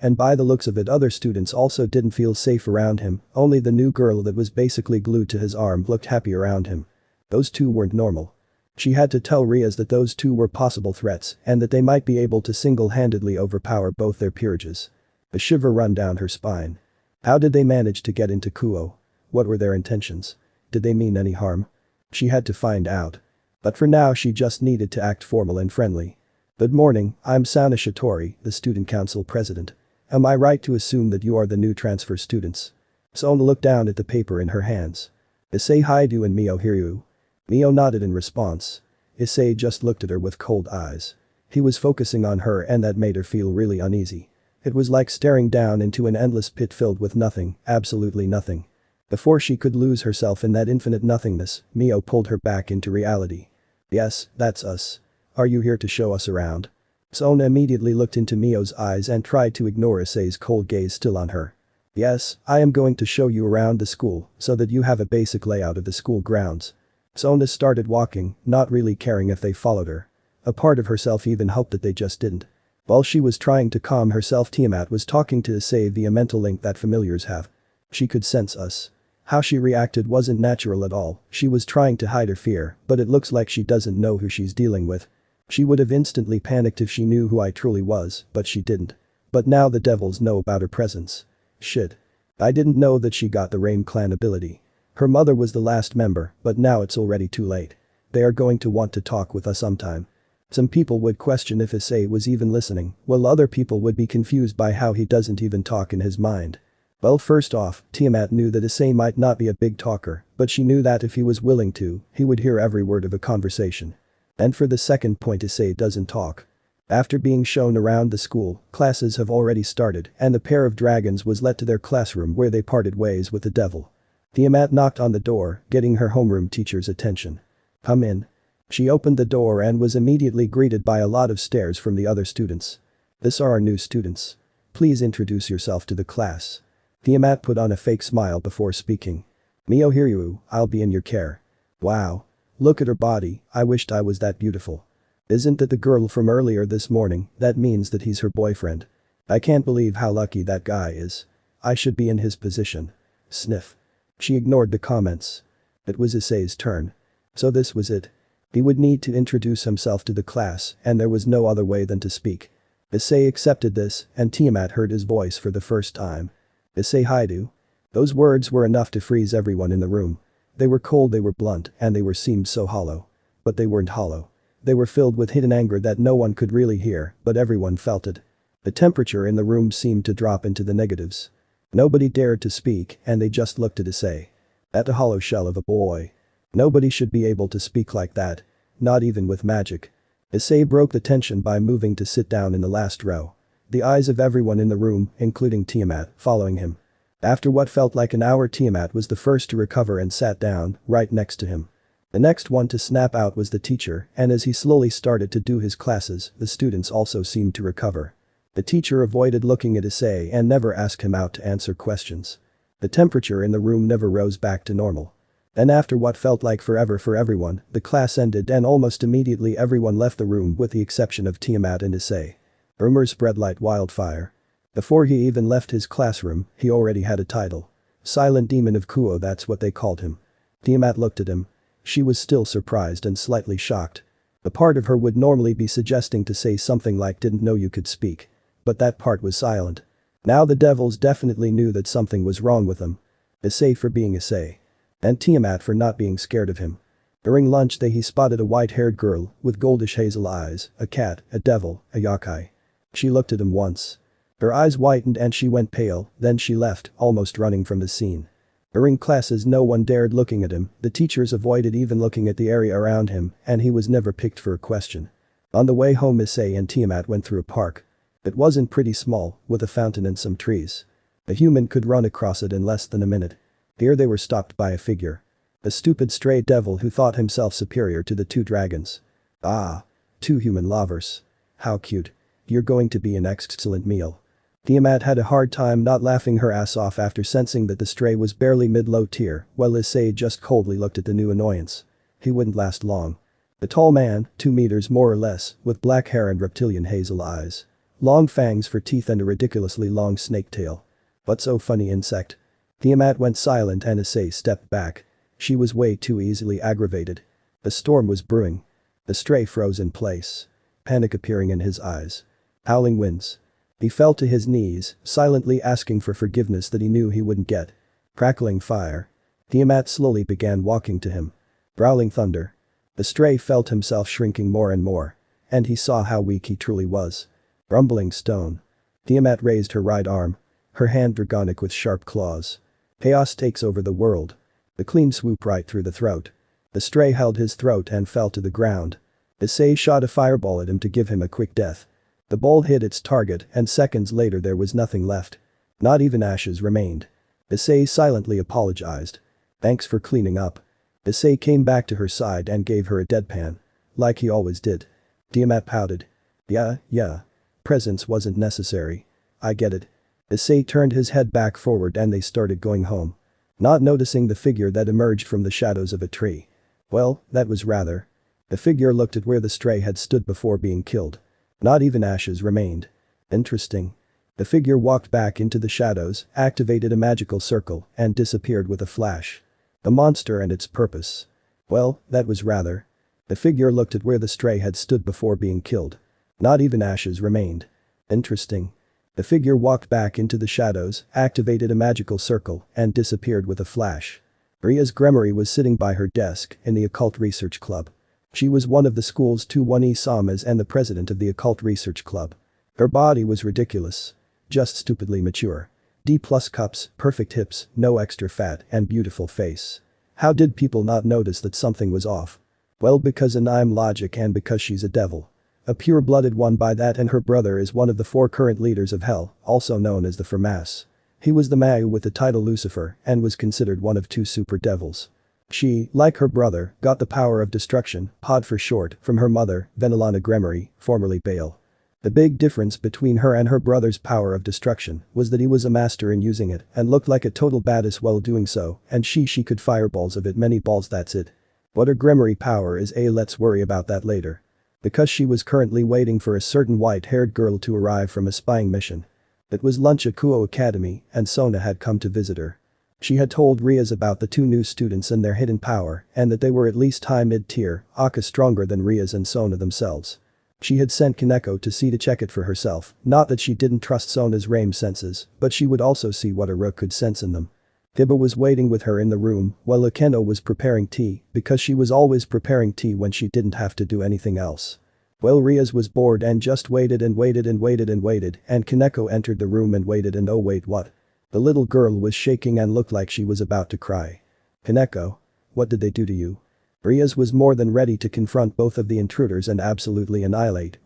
and by the looks of it other students also didn't feel safe around him, only the new girl that was basically glued to his arm looked happy around him. Those 2 weren't normal. She had to tell Rias that those 2 were possible threats and that they might be able to single-handedly overpower both their peerages. A shiver ran down her spine. How did they manage to get into Kuo? What were their intentions? Did they mean any harm? She had to find out. But for now she just needed to act formal and friendly. Good morning, I'm Sana Shitori, the student council president. Am I right to assume that you are the new transfer students? Sona looked down at the paper in her hands. Issei Hyoudou and Mio Hyoudou. Mio nodded in response. Issei just looked at her with cold eyes. He was focusing on her and that made her feel really uneasy. It was like staring down into an endless pit filled with nothing, absolutely nothing. Before she could lose herself in that infinite nothingness, Mio pulled her back into reality. Yes, that's us. Are you here to show us around? Sona immediately looked into Mio's eyes and tried to ignore Issei's cold gaze still on her. Yes, I am going to show you around the school so that you have a basic layout of the school grounds. Sona started walking, not really caring if they followed her. A part of herself even hoped that they just didn't. While she was trying to calm herself, Tiamat was talking to Issei via mental link that familiars have. She could sense us. How she reacted wasn't natural at all. She was trying to hide her fear, but it looks like she doesn't know who she's dealing with. She would have instantly panicked if she knew who I truly was, but she didn't. But now the devils know about her presence. Shit. I didn't know that she got the Rain clan ability. Her mother was the last member, but now it's already too late. They are going to want to talk with us sometime. Some people would question if Issei was even listening, while other people would be confused by how he doesn't even talk in his mind. Well, first off, Tiamat knew that Issei might not be a big talker, but she knew that if he was willing to, he would hear every word of a conversation. And for the second point, Issei doesn't talk. After being shown around the school, classes have already started and the pair of dragons was led to their classroom where they parted ways with the devil. Tiamat knocked on the door, getting her homeroom teacher's attention. Come in. She opened the door and was immediately greeted by a lot of stares from the other students. These are our new students. Please introduce yourself to the class. Tiamat put on a fake smile before speaking. Mio Hyoudou, I'll be in your care. Wow. Look at her body, I wished I was that beautiful. Isn't that the girl from earlier this morning? That means that he's her boyfriend. I can't believe how lucky that guy is. I should be in his position. Sniff. She ignored the comments. It was Issei's turn. So this was it. He would need to introduce himself to the class and there was no other way than to speak. Issei accepted this and Tiamat heard his voice for the first time. Issei Hyoudou. Those words were enough to freeze everyone in the room. They were cold, they were blunt, and they seemed so hollow. But they weren't hollow. They were filled with hidden anger that no one could really hear, but everyone felt it. The temperature in the room seemed to drop into the negatives. Nobody dared to speak and they just looked at Issei. At a hollow shell of a boy. Nobody should be able to speak like that. Not even with magic. Issei broke the tension by moving to sit down in the last row. The eyes of everyone in the room, including Tiamat, following him. After what felt like an hour, Tiamat was the first to recover and sat down, right next to him. The next one to snap out was the teacher, and as he slowly started to do his classes, the students also seemed to recover. The teacher avoided looking at Issei and never asked him out to answer questions. The temperature in the room never rose back to normal. And after what felt like forever for everyone, the class ended and almost immediately everyone left the room with the exception of Tiamat and Issei. Rumors spread like wildfire. Before he even left his classroom, he already had a title. Silent Demon of Kuo, that's what they called him. Tiamat looked at him. She was still surprised and slightly shocked. A part of her would normally be suggesting to say something like didn't know you could speak. But that part was silent. Now the devils definitely knew that something was wrong with him. Issei for being Issei. And Tiamat for not being scared of him. During lunch he spotted a white-haired girl with goldish hazel eyes, a cat, a devil, a yokai. She looked at him once. Her eyes whitened and she went pale, then she left, almost running from the scene. During classes no one dared looking at him, the teachers avoided even looking at the area around him, and he was never picked for a question. On the way home Issei and Tiamat went through a park. It wasn't pretty small, with a fountain and some trees. A human could run across it in less than a minute. Here they were stopped by a figure. A stupid stray devil who thought himself superior to the two dragons. Ah. Two human lovers. How cute. You're going to be an excellent meal. Tiamat had a hard time not laughing her ass off after sensing that the stray was barely mid-low tier, while Issei just coldly looked at the new annoyance. He wouldn't last long. The tall man, 2 meters more or less, with black hair and reptilian hazel eyes. Long fangs for teeth and a ridiculously long snake tail. What so funny insect? Tiamat went silent and Issei stepped back. She was way too easily aggravated. A storm was brewing. The stray froze in place. Panic appearing in his eyes. Howling winds. He fell to his knees, silently asking for forgiveness that he knew he wouldn't get. Crackling fire. Tiamat slowly began walking to him. Growling thunder. The stray felt himself shrinking more and more. And he saw how weak he truly was. Rumbling stone. Tiamat raised her right arm. Her hand draconic with sharp claws. Chaos takes over the world. The clean swoop right through the throat. The stray held his throat and fell to the ground. Issei shot a fireball at him to give him a quick death. The ball hit its target and seconds later there was nothing left. Not even ashes remained. Issei silently apologized. Thanks for cleaning up. Issei came back to her side and gave her a deadpan. Like he always did. Tiamat pouted. Yeah. Presence wasn't necessary. I get it. Issei turned his head back forward and they started going home. Not noticing the figure that emerged from the shadows of a tree. Well, that was rather. The figure looked at where the stray had stood before being killed. Not even ashes remained. Interesting. The figure walked back into the shadows, activated a magical circle, and disappeared with a flash. The monster and its purpose. Well, that was rather. The figure looked at where the stray had stood before being killed. Not even ashes remained. Interesting. The figure walked back into the shadows, activated a magical circle, and disappeared with a flash. Ria's Gremory was sitting by her desk in the Occult Research Club. She was one of the school's 2-1E Samas and the president of the Occult Research Club. Her body was ridiculous. Just stupidly mature. D+ cups, perfect hips, no extra fat, and beautiful face. How did people not notice that something was off? Well, because I'm logic and because she's a devil. A pure-blooded one by that, and her brother is one of the 4 current leaders of hell, also known as the Fermas. He was the Mayu with the title Lucifer and was considered one of 2 super devils. She, like her brother, got the power of destruction, POD for short, from her mother, Venelana Gremory, formerly Baal. The big difference between her and her brother's power of destruction was that he was a master in using it and looked like a total badass while doing so, and she could fireballs of it, many balls, that's it. What her Gremory power is, let's worry about that later. Because she was currently waiting for a certain white-haired girl to arrive from a spying mission. It was lunch at Kuo Academy and Sona had come to visit her. She had told Rias about the 2 new students and their hidden power and that they were at least high mid-tier, aka stronger than Rias and Sona themselves. She had sent Kaneko to see to check it for herself, not that she didn't trust Sona's Rame senses, but she would also see what a rook could sense in them. Tiba was waiting with her in the room while Akeno was preparing tea because she was always preparing tea when she didn't have to do anything else. Well, Rias was bored and just waited and Kaneko entered the room and waited and oh wait, what? The little girl was shaking and looked like she was about to cry. Kaneko? What did they do to you? Rias was more than ready to confront both of the intruders and absolutely annihilate,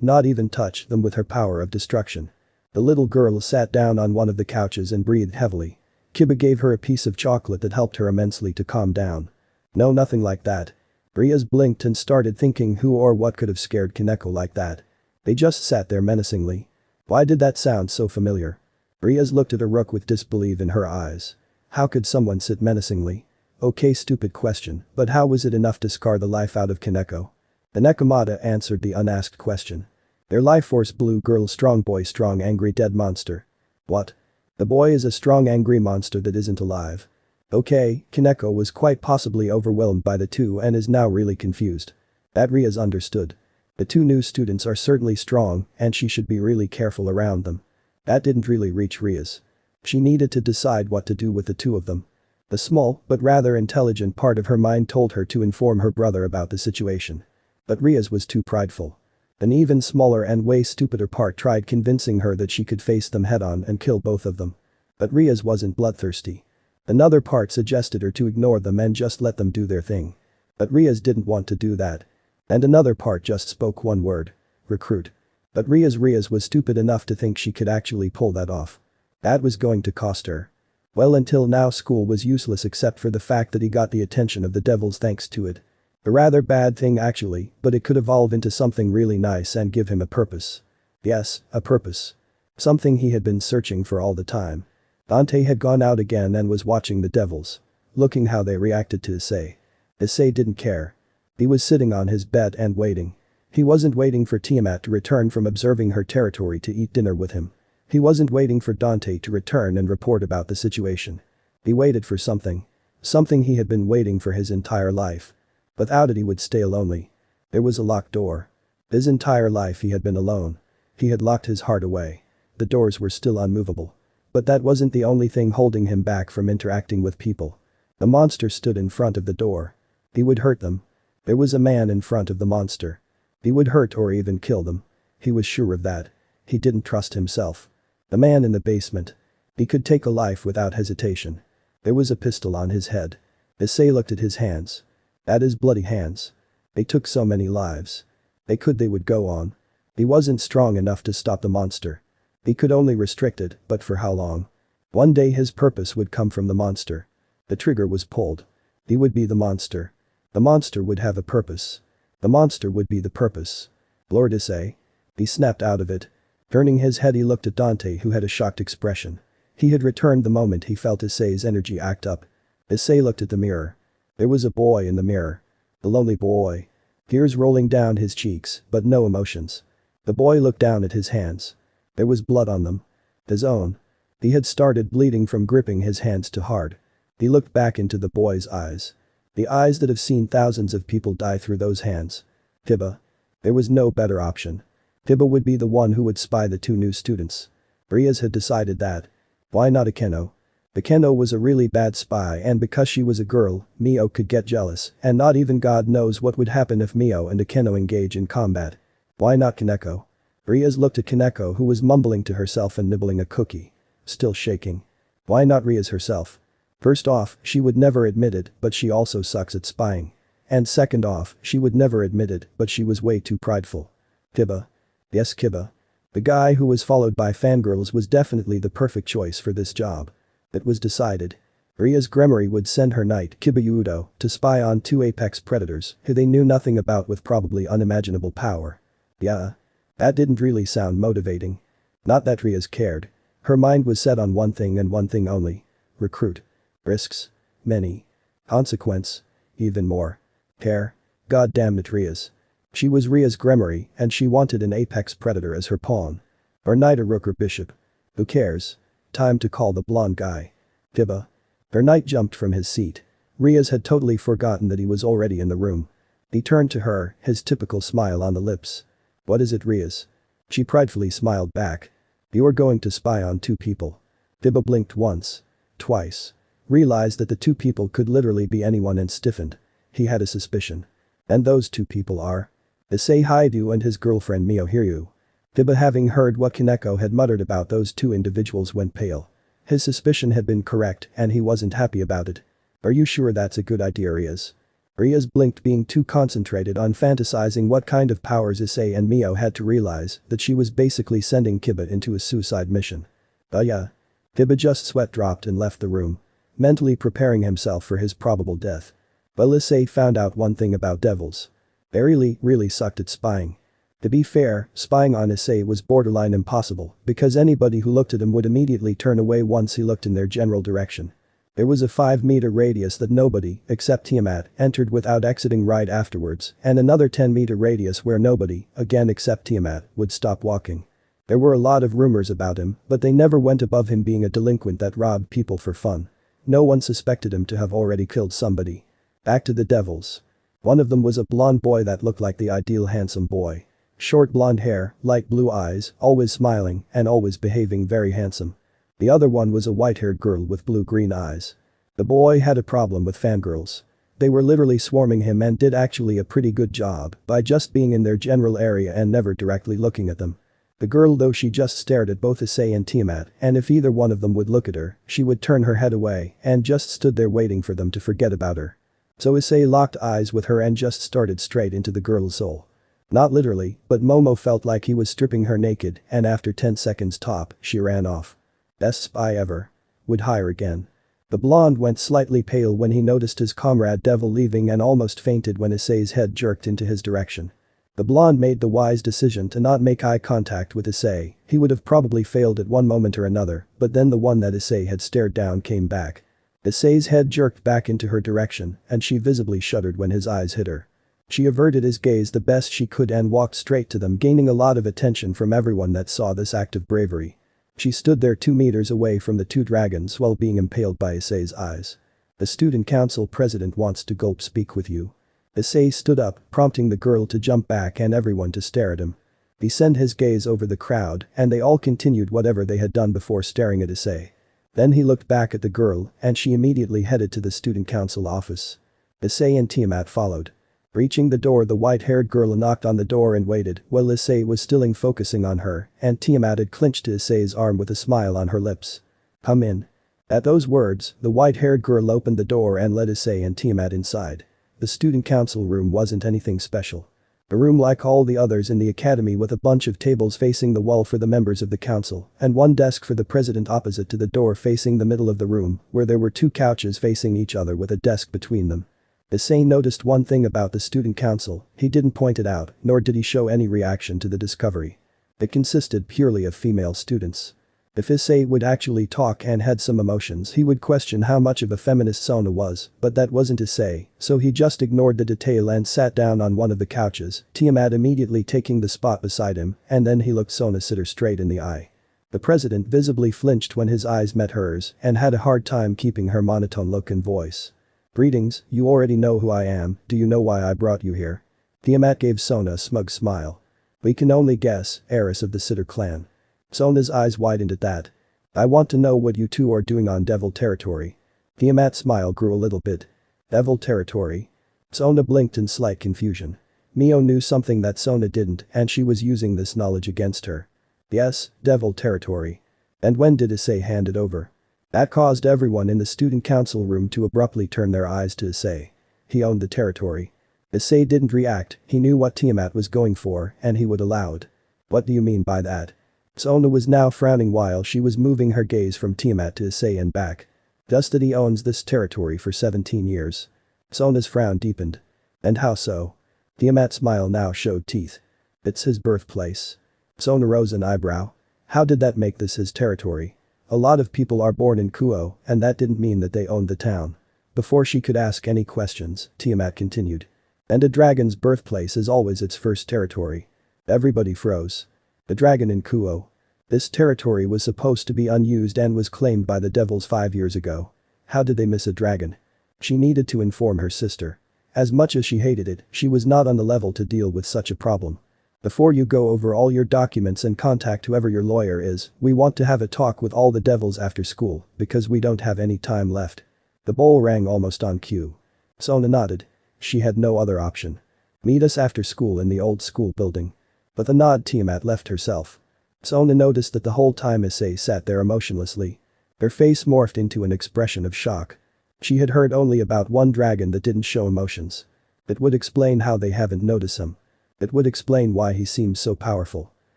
not even touch them with her power of destruction. The little girl sat down on one of the couches and breathed heavily. Kiba gave her a piece of chocolate that helped her immensely to calm down. No, nothing like that. Rias blinked and started thinking who or what could have scared Kaneko like that. They just sat there menacingly. Why did that sound so familiar? Rias looked at Rook with disbelief in her eyes. How could someone sit menacingly? Okay, stupid question, but how was it enough to scar the life out of Kaneko? The Nekomata answered the unasked question. Their life force: blue girl, strong boy, strong angry dead monster. What? The boy is a strong angry monster that isn't alive. Okay, Kaneko was quite possibly overwhelmed by the 2 and is now really confused. That Rias understood. The 2 new students are certainly strong and she should be really careful around them. That didn't really reach Rias. She needed to decide what to do with the 2 of them. The small, but rather intelligent part of her mind told her to inform her brother about the situation. But Rias was too prideful. An even smaller and way stupider part tried convincing her that she could face them head-on and kill both of them. But Rias wasn't bloodthirsty. Another part suggested her to ignore them and just let them do their thing. But Rias didn't want to do that. And another part just spoke one word: recruit. But Rias was stupid enough to think she could actually pull that off. That was going to cost her. Well, until now school was useless except for the fact that he got the attention of the devils thanks to it. A rather bad thing actually, but it could evolve into something really nice and give him a purpose. Yes, a purpose. Something he had been searching for all the time. Dante had gone out again and was watching the devils. Looking how they reacted to Issei. Issei didn't care. He was sitting on his bed and waiting. He wasn't waiting for Tiamat to return from observing her territory to eat dinner with him. He wasn't waiting for Dante to return and report about the situation. He waited for something. Something he had been waiting for his entire life. Without it he would stay lonely. There was a locked door. His entire life he had been alone. He had locked his heart away. The doors were still unmovable. But that wasn't the only thing holding him back from interacting with people. The monster stood in front of the door. He would hurt them. There was a man in front of the monster. He would hurt or even kill them. He was sure of that. He didn't trust himself. The man in the basement. He could take a life without hesitation. There was a pistol on his head. Issei looked at his hands. At his bloody hands. They took so many lives. They would go on. He wasn't strong enough to stop the monster. He could only restrict it, but for how long? One day his purpose would come from the monster. The trigger was pulled. He would be the monster. The monster would have a purpose. The monster would be the purpose. Lord Issei. He snapped out of it. Turning his head he looked at Dante, who had a shocked expression. He had returned the moment he felt Issei's energy act up. Issei looked at the mirror. There was a boy in the mirror. The lonely boy. Tears rolling down his cheeks, but no emotions. The boy looked down at his hands. There was blood on them. His own. He had started bleeding from gripping his hands too hard. He looked back into the boy's eyes. The eyes that have seen thousands of people die through those hands. Tiba. There was no better option. Tiba would be the one who would spy the two new students. Rias had decided that. Why not Akeno? Akeno was a really bad spy, and because she was a girl, Mio could get jealous, and not even God knows what would happen if Mio and Akeno engage in combat. Why not Kaneko? Rias looked at Kaneko, who was mumbling to herself and nibbling a cookie. Still shaking. Why not Rias herself? First off, she would never admit it, but she also sucks at spying. And second off, she would never admit it, but she was way too prideful. Kiba. Yes, Kiba. The guy who was followed by fangirls was definitely the perfect choice for this job. It was decided. Ria's Gremory would send her knight Issei Hyoudou to spy on two apex predators who they knew nothing about with probably unimaginable power. Yeah. That didn't really sound motivating. Not that Rias cared. Her mind was set on one thing and one thing only. Recruit. Risks. Many. Consequence. Even more. Care. God damn it, Rias. She was Ria's Gremory and she wanted an apex predator as her pawn. Or knight or rook or bishop. Who cares? Time to call the blonde guy. Tiba. Her knight jumped from his seat. Rias had totally forgotten that he was already in the room. He turned to her, his typical smile on the lips. What is it, Rias? She pridefully smiled back. You are going to spy on two people. Tiba blinked once. Twice. Realized that the two people could literally be anyone and stiffened. He had a suspicion. And those two people are Issei Hyoudou and his girlfriend Mio Hiryu. Tiba, having heard what Kaneko had muttered about those two individuals, went pale. His suspicion had been correct and he wasn't happy about it. Are you sure that's a good idea, Rias? Rias blinked, being too concentrated on fantasizing what kind of powers Issei and Mio had to realize that she was basically sending Kiba into a suicide mission. Yeah. Kiba just sweat dropped and left the room. Mentally preparing himself for his probable death. But Issei found out one thing about devils. They really sucked at spying. To be fair, spying on Issei was borderline impossible because anybody who looked at him would immediately turn away once he looked in their general direction. There was a 5-meter radius that nobody, except Tiamat, entered without exiting right afterwards, and another 10-meter radius where nobody, again except Tiamat, would stop walking. There were a lot of rumors about him, but they never went above him being a delinquent that robbed people for fun. No one suspected him to have already killed somebody. Back to the devils. One of them was a blonde boy that looked like the ideal handsome boy. Short blonde hair, light blue eyes, always smiling, and always behaving very handsome. The other one was a white-haired girl with blue-green eyes. The boy had a problem with fangirls. They were literally swarming him and did actually a pretty good job by just being in their general area and never directly looking at them. The girl, though, she just stared at both Issei and Tiamat, and if either one of them would look at her, she would turn her head away and just stood there waiting for them to forget about her. So Issei locked eyes with her and just started straight into the girl's soul. Not literally, but Momo felt like he was stripping her naked, and after 10 seconds top, she ran off. Best spy ever. Would hire again. The blonde went slightly pale when he noticed his comrade Devil leaving and almost fainted when Issei's head jerked into his direction. The blonde made the wise decision to not make eye contact with Issei. He would have probably failed at one moment or another, but then the one that Issei had stared down came back. Issei's head jerked back into her direction, and she visibly shuddered when his eyes hit her. She averted his gaze the best she could and walked straight to them, gaining a lot of attention from everyone that saw this act of bravery. She stood there 2 meters away from the two dragons while being impaled by Issei's eyes. The student council president wants to gulp speak with you. Issei stood up, prompting the girl to jump back and everyone to stare at him. He sent his gaze over the crowd and they all continued whatever they had done before staring at Issei. Then he looked back at the girl and she immediately headed to the student council office. Issei and Tiamat followed. Reaching the door, the white-haired girl knocked on the door and waited while Issei was still focusing on her and Tiamat had clinched to Issei's arm with a smile on her lips. "Come in." At those words, the white-haired girl opened the door and led Issei and Tiamat inside. The student council room wasn't anything special. A room like all the others in the academy with a bunch of tables facing the wall for the members of the council and one desk for the president opposite to the door facing the middle of the room where there were two couches facing each other with a desk between them. Issei noticed one thing about the student council, he didn't point it out nor did he show any reaction to the discovery. It consisted purely of female students. If Issei would actually talk and had some emotions he would question how much of a feminist Sona was, but that wasn't Issei, so he just ignored the detail and sat down on one of the couches, Tiamat immediately taking the spot beside him and then he looked Sona Sitter straight in the eye. The president visibly flinched when his eyes met hers and had a hard time keeping her monotone look and voice. "Greetings, you already know who I am, do you know why I brought you here?" Tiamat gave Sona a smug smile. "We can only guess, heiress of the Sitter clan." Sona's eyes widened at that. "I want to know what you two are doing on Devil territory." Tiamat's smile grew a little bit. "Devil territory?" Sona blinked in slight confusion. Mio knew something that Sona didn't and she was using this knowledge against her. "Yes, Devil territory. And when did Issei hand it over?" That caused everyone in the student council room to abruptly turn their eyes to Issei. He owned the territory. Issei didn't react, he knew what Tiamat was going for and he would allow it. "What do you mean by that?" Sona was now frowning while she was moving her gaze from Tiamat to Issei and back. "Just that he owns this territory for 17 years. Sona's frown deepened. "And how so?" Tiamat's smile now showed teeth. "It's his birthplace." Sona rose an eyebrow. "How did that make this his territory?" "A lot of people are born in Kuo and that didn't mean that they owned the town." Before she could ask any questions, Tiamat continued. "And a dragon's birthplace is always its first territory." Everybody froze. The dragon in Kuo. This territory was supposed to be unused and was claimed by the devils 5 years ago. How did they miss a dragon? She needed to inform her sister. As much as she hated it, she was not on the level to deal with such a problem. "Before you go over all your documents and contact whoever your lawyer is, we want to have a talk with all the devils after school because we don't have any time left." The bell rang almost on cue. Sona nodded. She had no other option. "Meet us after school in the old school building." But the nod Tiamat left herself. Sona noticed that the whole time Issei sat there emotionlessly. Her face morphed into an expression of shock. She had heard only about one dragon that didn't show emotions. It would explain how they haven't noticed him. It would explain why he seems so powerful.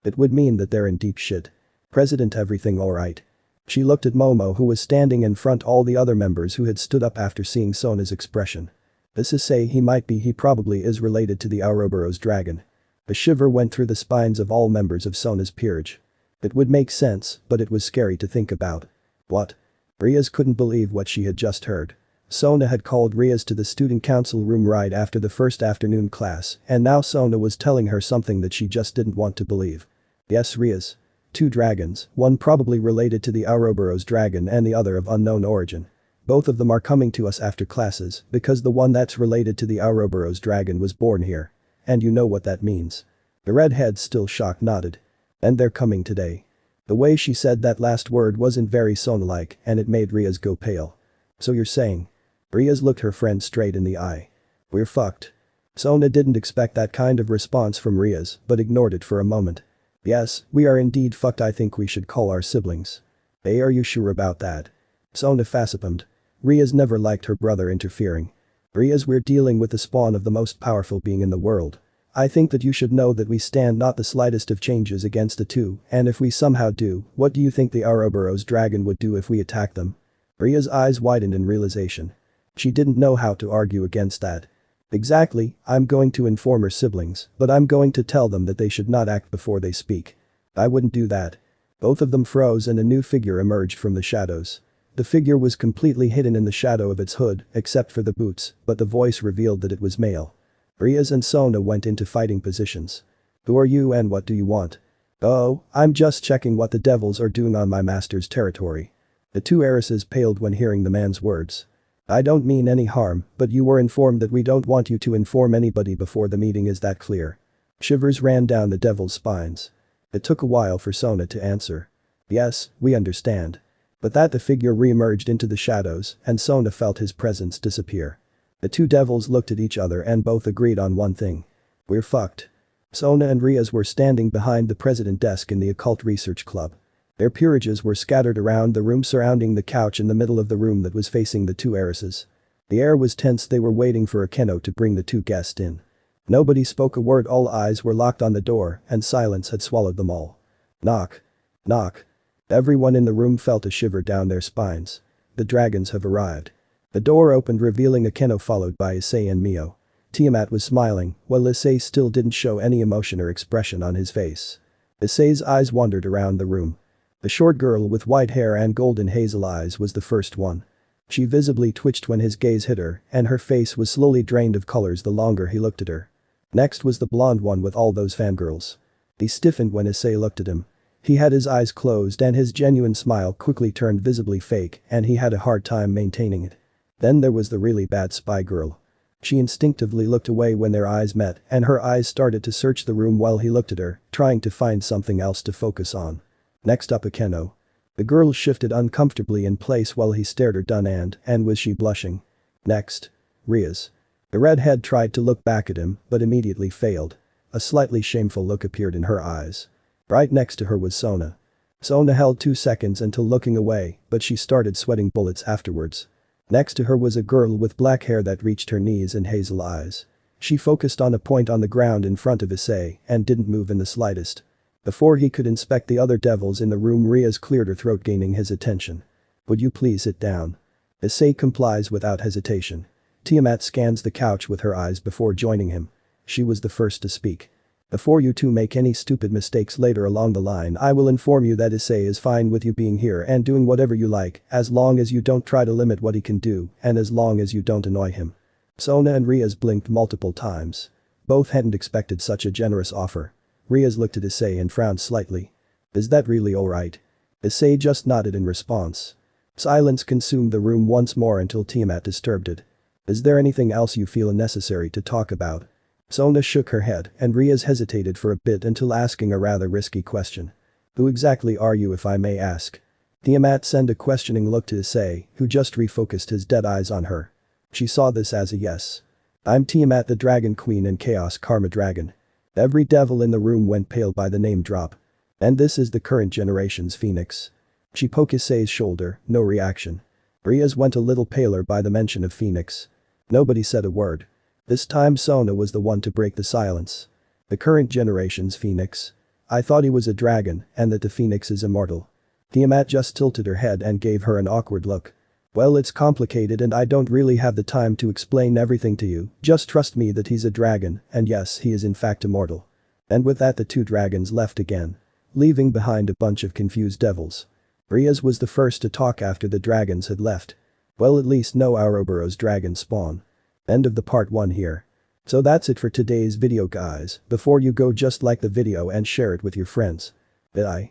It would mean that they're in deep shit. "President, everything alright?" She looked at Momo who was standing in front all the other members who had stood up after seeing Sona's expression. This Issei he probably is related to the Ouroboros dragon. A shiver went through the spines of all members of Sona's peerage. It would make sense, but it was scary to think about. What? Riaz couldn't believe what she had just heard. Sona had called Riaz to the student council room right after the first afternoon class and now Sona was telling her something that she just didn't want to believe. "Yes, Riaz. 2 dragons, one probably related to the Ouroboros dragon and the other of unknown origin. Both of them are coming to us after classes because the one that's related to the Ouroboros dragon was born here. And you know what that means." The redhead, still shocked, nodded. "And they're coming today." The way she said that last word wasn't very Sona-like and it made Riaz go pale. "So you're saying?" Riaz looked her friend straight in the eye. "We're fucked." Sona didn't expect that kind of response from Riaz but ignored it for a moment. "Yes, we are indeed fucked. I think we should call our siblings." "Hey, are you sure about that?" Sona facepalmed. Riaz never liked her brother interfering. "Riaz, we're dealing with the spawn of the most powerful being in the world. I think that you should know that we stand not the slightest of changes against the two, and if we somehow do, what do you think the Ouroboros dragon would do if we attack them?" Riaz's eyes widened in realization. She didn't know how to argue against that. "Exactly, I'm going to inform her siblings, but I'm going to tell them that they should not act before they speak." "I wouldn't do that." Both of them froze and a new figure emerged from the shadows. The figure was completely hidden in the shadow of its hood, except for the boots, but the voice revealed that it was male. Riaz and Sona went into fighting positions. "Who are you and what do you want?" "Oh, I'm just checking what the devils are doing on my master's territory." The two heiresses paled when hearing the man's words. "I don't mean any harm, but you were informed that we don't want you to inform anybody before the meeting, is that clear?" Shivers ran down the devil's spines. It took a while for Sona to answer. Yes, we understand. But that the figure re-emerged into the shadows and Sona felt his presence disappear. The two devils looked at each other and both agreed on one thing. We're fucked. Sona and Riaz were standing behind the president desk in the occult research club. Their peerages were scattered around the room surrounding the couch in the middle of the room that was facing the two heiresses. The air was tense, they were waiting for Akeno to bring the two guests in. Nobody spoke a word, all eyes were locked on the door and silence had swallowed them all. Knock. Knock. Everyone in the room felt a shiver down their spines. The dragons have arrived. The door opened revealing Akeno followed by Issei and Mio. Tiamat was smiling, while Issei still didn't show any emotion or expression on his face. Issei's eyes wandered around the room. The short girl with white hair and golden hazel eyes was the first one. She visibly twitched when his gaze hit her, and her face was slowly drained of colors the longer he looked at her. Next was the blonde one with all those fangirls. He stiffened when Issei looked at him. He had his eyes closed and his genuine smile quickly turned visibly fake and he had a hard time maintaining it. Then there was the really bad spy girl. She instinctively looked away when their eyes met and her eyes started to search the room while he looked at her, trying to find something else to focus on. Next up Akeno. The girl shifted uncomfortably in place while he stared her down and was she blushing? Next. Riaz. The redhead tried to look back at him but immediately failed. A slightly shameful look appeared in her eyes. Right next to her was Sona. Sona held 2 seconds until looking away, but she started sweating bullets afterwards. Next to her was a girl with black hair that reached her knees and hazel eyes. She focused on a point on the ground in front of Issei and didn't move in the slightest. Before he could inspect the other devils in the room, Riaz cleared her throat, gaining his attention. Would you please sit down? Issei complies without hesitation. Tiamat scans the couch with her eyes before joining him. She was the first to speak. Before you two make any stupid mistakes later along the line, I will inform you that Issei is fine with you being here and doing whatever you like, as long as you don't try to limit what he can do and as long as you don't annoy him. Sona and Riaz blinked multiple times. Both hadn't expected such a generous offer. Riaz looked at Issei and frowned slightly. Is that really alright? Issei just nodded in response. Silence consumed the room once more until Tiamat disturbed it. Is there anything else you feel necessary to talk about? Sona shook her head and Riaz hesitated for a bit until asking a rather risky question. Who exactly are you, if I may ask? Tiamat sent a questioning look to Issei, who just refocused his dead eyes on her. She saw this as a yes. I'm Tiamat, the Dragon Queen and Chaos Karma Dragon. Every devil in the room went pale by the name drop. And this is the current generation's Phoenix. She poked Issei's shoulder, no reaction. Riaz went a little paler by the mention of Phoenix. Nobody said a word. This time Sona was the one to break the silence. The current generation's Phoenix. I thought he was a dragon and that the Phoenix is immortal. Tiamat just tilted her head and gave her an awkward look. Well, it's complicated and I don't really have the time to explain everything to you, just trust me that he's a dragon and yes, he is in fact immortal. And with that the two dragons left again. Leaving behind a bunch of confused devils. Riaz was the first to talk after the dragons had left. Well, at least no Ouroboros dragon spawn. End of the part 1 here. So that's it for today's video guys. Before you go, just like the video and share it with your friends. Bye.